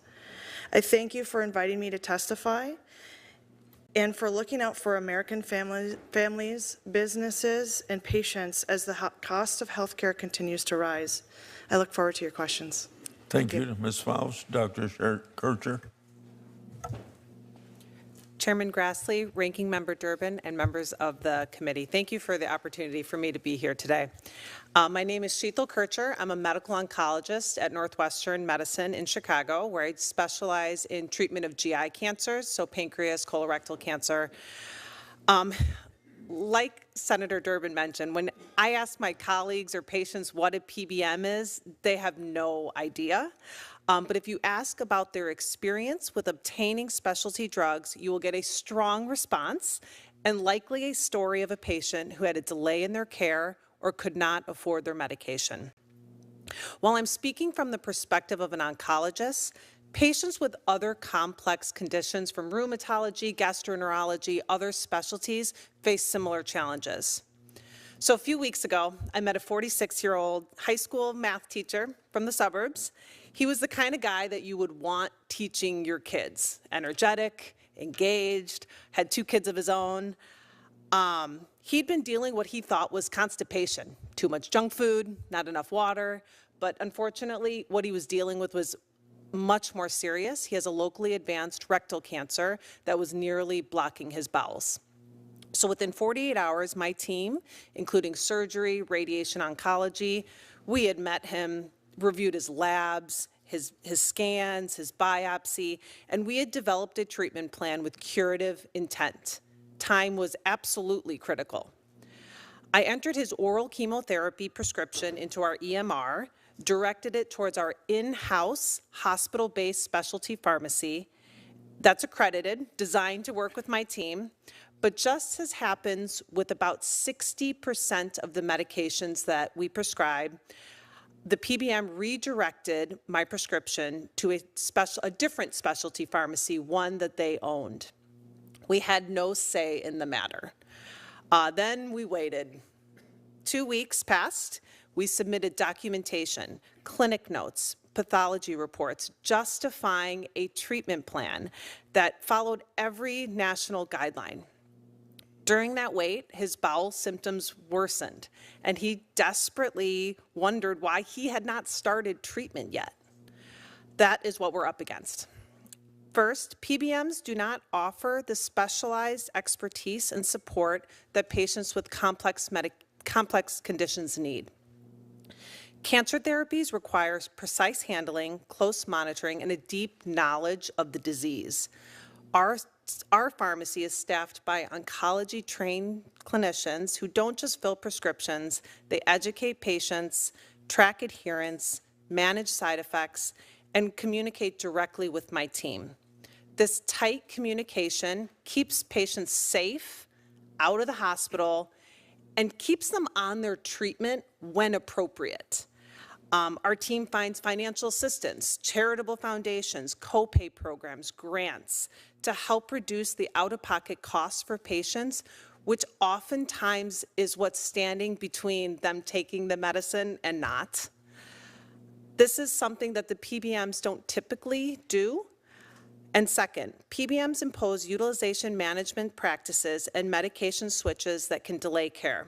I thank you for inviting me to testify and for looking out for American families, businesses, and patients as the cost of health care continues to rise. I look forward to your questions. Thank you, Ms. Faust. Dr. Kircher. Chairman Grassley, Ranking Member Durbin, and members of the committee, thank you for the opportunity for me to be here today. My name is Sheetal Kircher. I'm a medical oncologist at Northwestern Medicine in Chicago, where I specialize in treatment of GI cancers, so pancreas, colorectal cancer. Like Senator Durbin mentioned, when I ask my colleagues or patients what a PBM is, they have no idea. But if you ask about their experience with obtaining specialty drugs, you will get a strong response and likely a story of a patient who had a delay in their care or could not afford their medication. While I'm speaking from the perspective of an oncologist, patients with other complex conditions from rheumatology, gastroenterology, other specialties face similar challenges. So a few weeks ago, I met a 46-year-old high school math teacher from the suburbs. He was the kind of guy that you would want teaching your kids. Energetic, engaged, had 2 kids of his own. He'd been dealing what he thought was constipation, too much junk food, not enough water, but unfortunately what he was dealing with was much more serious. He has a locally advanced rectal cancer that was nearly blocking his bowels. So within 48 hours, my team, including surgery, radiation oncology, we had met him, reviewed his labs, his scans, his biopsy, and we had developed a treatment plan with curative intent. Time was absolutely critical. I entered his oral chemotherapy prescription into our EMR, directed it towards our in-house hospital-based specialty pharmacy that's accredited, designed to work with my team. But just as happens with about 60% of the medications that we prescribe, the PBM redirected my prescription to a different specialty pharmacy, one that they owned. We had no say in the matter. Then we waited. 2 weeks passed. We submitted documentation, clinic notes, pathology reports, justifying a treatment plan that followed every national guideline. During that wait, his bowel symptoms worsened, and he desperately wondered why he had not started treatment yet. That is what we're up against. First, PBMs do not offer the specialized expertise and support that patients with complex conditions need. Cancer therapies require precise handling, close monitoring, and a deep knowledge of the disease. Our pharmacy is staffed by oncology-trained clinicians who don't just fill prescriptions, they educate patients, track adherence, manage side effects, and communicate directly with my team. This tight communication keeps patients safe, out of the hospital, and keeps them on their treatment when appropriate. Our team finds financial assistance, charitable foundations, copay programs, grants to help reduce the out-of-pocket costs for patients, which oftentimes is what's standing between them taking the medicine and not. This is something that the PBMs don't typically do. And second, PBMs impose utilization management practices and medication switches that can delay care.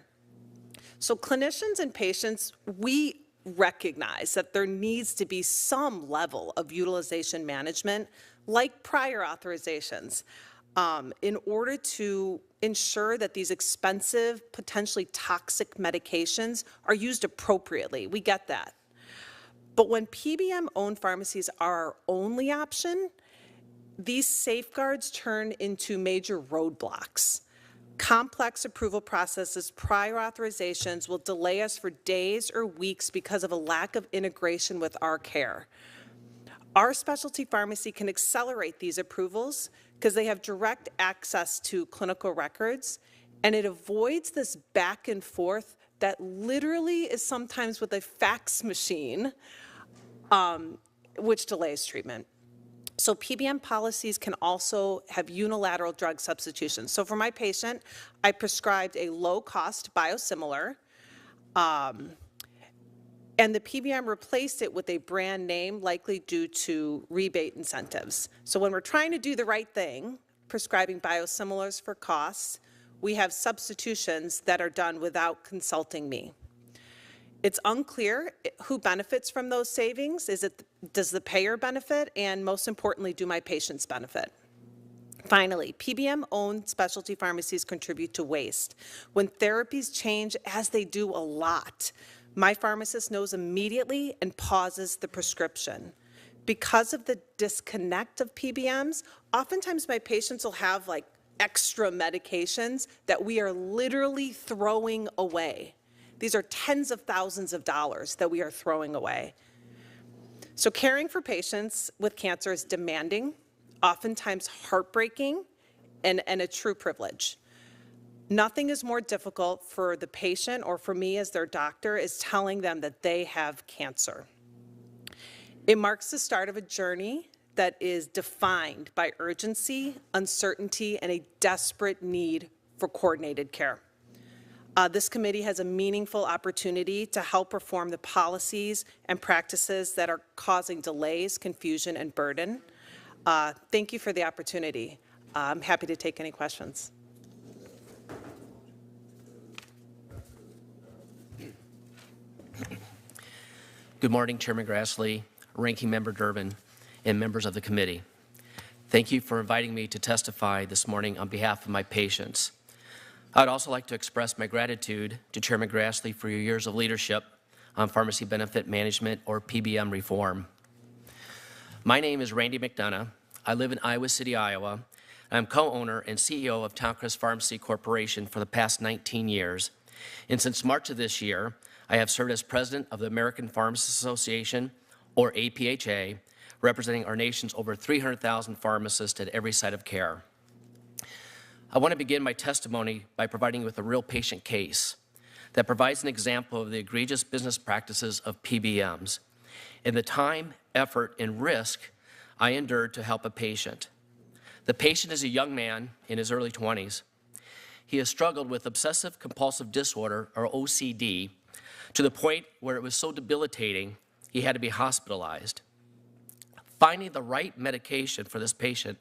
So clinicians and patients, we recognize that there needs to be some level of utilization management, like prior authorizations, in order to ensure that these expensive, potentially toxic medications are used appropriately. We get that. But when PBM-owned pharmacies are our only option, these safeguards turn into major roadblocks. Complex approval processes, prior authorizations will delay us for days or weeks because of a lack of integration with our care. Our specialty pharmacy can accelerate these approvals because they have direct access to clinical records, and it avoids this back and forth that literally is sometimes with a fax machine, which delays treatment. So PBM policies can also have unilateral drug substitutions. So for my patient, I prescribed a low-cost biosimilar, and the PBM replaced it with a brand name, likely due to rebate incentives. So when we're trying to do the right thing, prescribing biosimilars for costs, we have substitutions that are done without consulting me. It's unclear who benefits from those savings. Does the payer benefit? And most importantly, do my patients benefit? Finally, PBM-owned specialty pharmacies contribute to waste. When therapies change, as they do a lot, my pharmacist knows immediately and pauses the prescription. Because of the disconnect of PBMs, oftentimes my patients will have like extra medications that we are literally throwing away. These are tens of thousands of dollars that we are throwing away. So caring for patients with cancer is demanding, oftentimes heartbreaking, and a true privilege. Nothing is more difficult for the patient or for me as their doctor is telling them that they have cancer. It marks the start of a journey that is defined by urgency, uncertainty, and a desperate need for coordinated care. This committee has a meaningful opportunity to help reform the policies and practices that are causing delays, confusion, and burden. Thank you for the opportunity. I'm happy to take any questions. Good morning, Chairman Grassley, Ranking Member Durbin, and members of the committee. Thank you for inviting me to testify this morning on behalf of my patients. I'd also like to express my gratitude to Chairman Grassley for your years of leadership on pharmacy benefit management, or PBM reform. My name is Randy McDonough. I live in Iowa City, Iowa. I'm co-owner and CEO of Towncrist Pharmacy Corporation for the past 19 years. And since March of this year, I have served as president of the American Pharmacists Association, or APHA, representing our nation's over 300,000 pharmacists at every site of care. I want to begin my testimony by providing you with a real patient case that provides an example of the egregious business practices of PBMs and the time, effort, and risk I endured to help a patient. The patient is a young man in his early 20s. He has struggled with obsessive compulsive disorder, or OCD, to the point where it was so debilitating he had to be hospitalized. Finding the right medication for this patient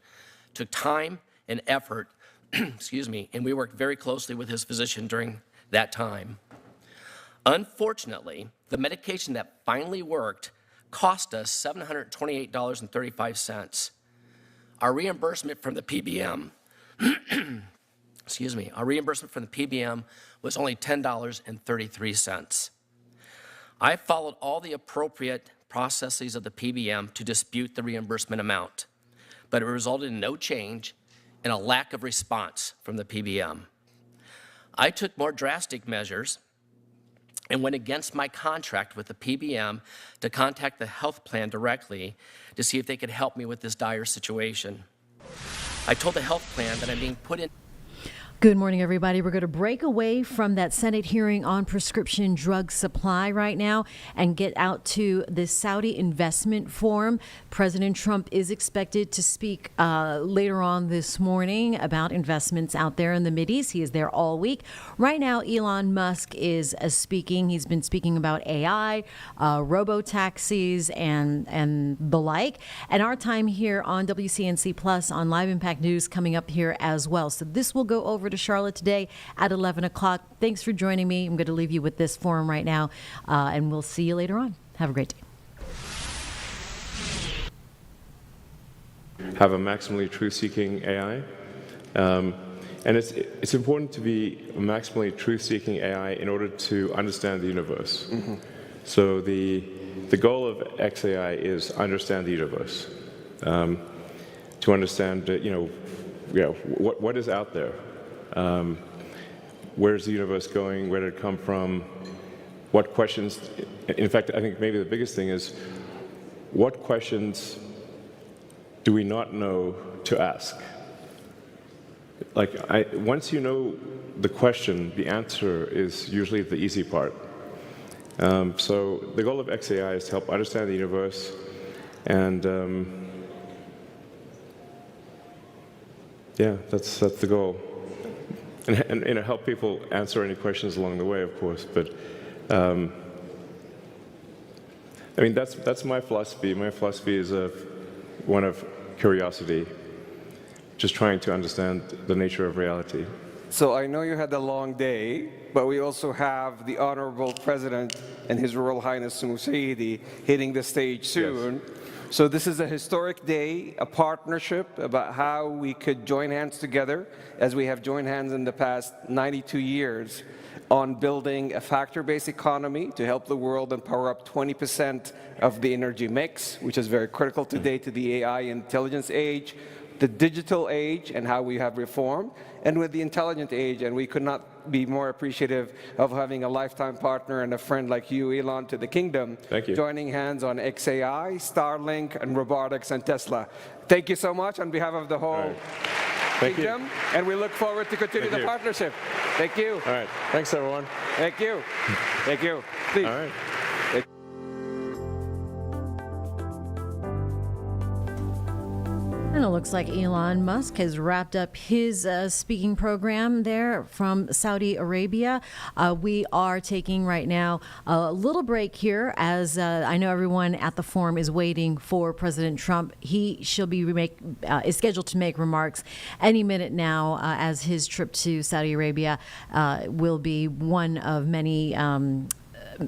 took time and effort, excuse me, and we worked very closely with his physician during that time. Unfortunately, the medication that finally worked cost us $728.35. Our reimbursement from the PBM, excuse me, our reimbursement from the PBM was only $10.33. I followed all the appropriate processes of the PBM to dispute the reimbursement amount, but it resulted in no change and a lack of response from the PBM. I took more drastic measures and went against my contract with the PBM to contact the health plan directly to see if they could help me with this dire situation. I told the health plan that I'm being put in. Good morning, everybody. We're going to break away from that Senate hearing on prescription drug supply right now and get out to the Saudi investment forum. President Trump is expected to speak later on this morning about investments out there in the Mideast. He is there all week. Right now, Elon Musk is speaking. He's been speaking about AI, robo-taxis, and the like. And our time here on WCNC Plus on Live Impact News coming up here as well. So this will go over to Charlotte today at 11 o'clock. Thanks for joining me. I'm going to leave you with this forum right now, and we'll see you later on. Have a great day. Have a maximally truth-seeking AI. And it's important to be a maximally truth-seeking AI in order to understand the universe. Mm-hmm. So the goal of XAI is understand the universe. To understand, what is out there. Where's the universe going? Where did it come from? What questions? In fact, I think maybe the biggest thing is, what questions do we not know to ask? Once you know the question, the answer is usually the easy part. So the goal of XAI is to help understand the universe and yeah, that's the goal. And help people answer any questions along the way, of course. But I mean, that's my philosophy. My philosophy is one of curiosity, just trying to understand the nature of reality. So I know you had a long day, but we also have the Honorable President and His Royal Highness Saidi hitting the stage soon. Yes. So this is a historic day, a partnership about how we could join hands together, as we have joined hands in the past 92 years, on building a factor-based economy to help the world and power up 20% of the energy mix, which is very critical today to the AI intelligence age, the digital age, and how we have reformed, and with the intelligent age. And we could not be more appreciative of having a lifetime partner and a friend like you, Elon, to the kingdom. Thank you. Joining hands on XAI, Starlink, and robotics and Tesla. Thank you so much on behalf of the whole kingdom, and we look forward to continue the partnership. Thank you. All right. Thanks, everyone. Thank you. Thank you. Please. All right. And it looks like Elon Musk has wrapped up his speaking program there from Saudi Arabia. We are taking right now a little break here, as I know everyone at the forum is waiting for President Trump. He is scheduled to make remarks any minute now, as his trip to Saudi Arabia will be one of many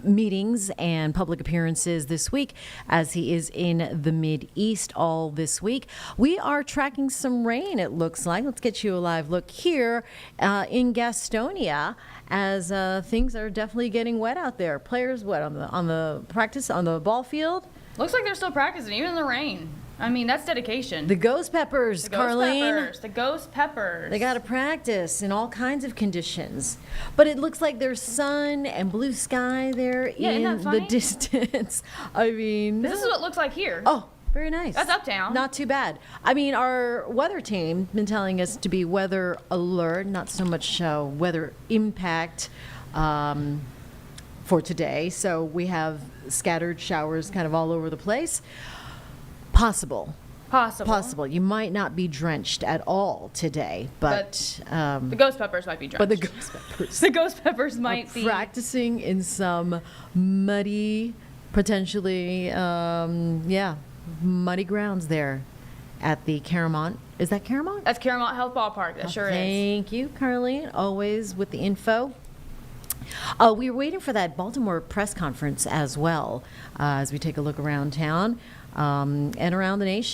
meetings and public appearances this week, as he is in the Mideast all this week. We are tracking some rain, it looks like. Let's get you a live look here in Gastonia, as things are definitely getting wet out there. Players, on the ball field? Looks like they're still practicing, even in the rain. I mean, that's dedication. The Ghost Peppers, Carlene. The Ghost Peppers. They got to practice in all kinds of conditions. But it looks like there's sun and blue sky there in the distance. I mean, this is what it looks like here. Oh, very nice. That's uptown. Not too bad. I mean, our weather team been telling us to be weather alert, not so much weather impact for today. So we have scattered showers kind of all over the place. Possible. You might not be drenched at all today, but the Ghost Peppers might be drenched. But the Ghost Peppers. The Ghost Peppers might be practicing in some muddy, potentially, muddy grounds there at the Caramont. Is that Caramont? That's Caramont Health Ballpark. That sure is. Thank you, Carlene. Always with the info. We were waiting for that Baltimore press conference as well, as we take a look around town and around the nation.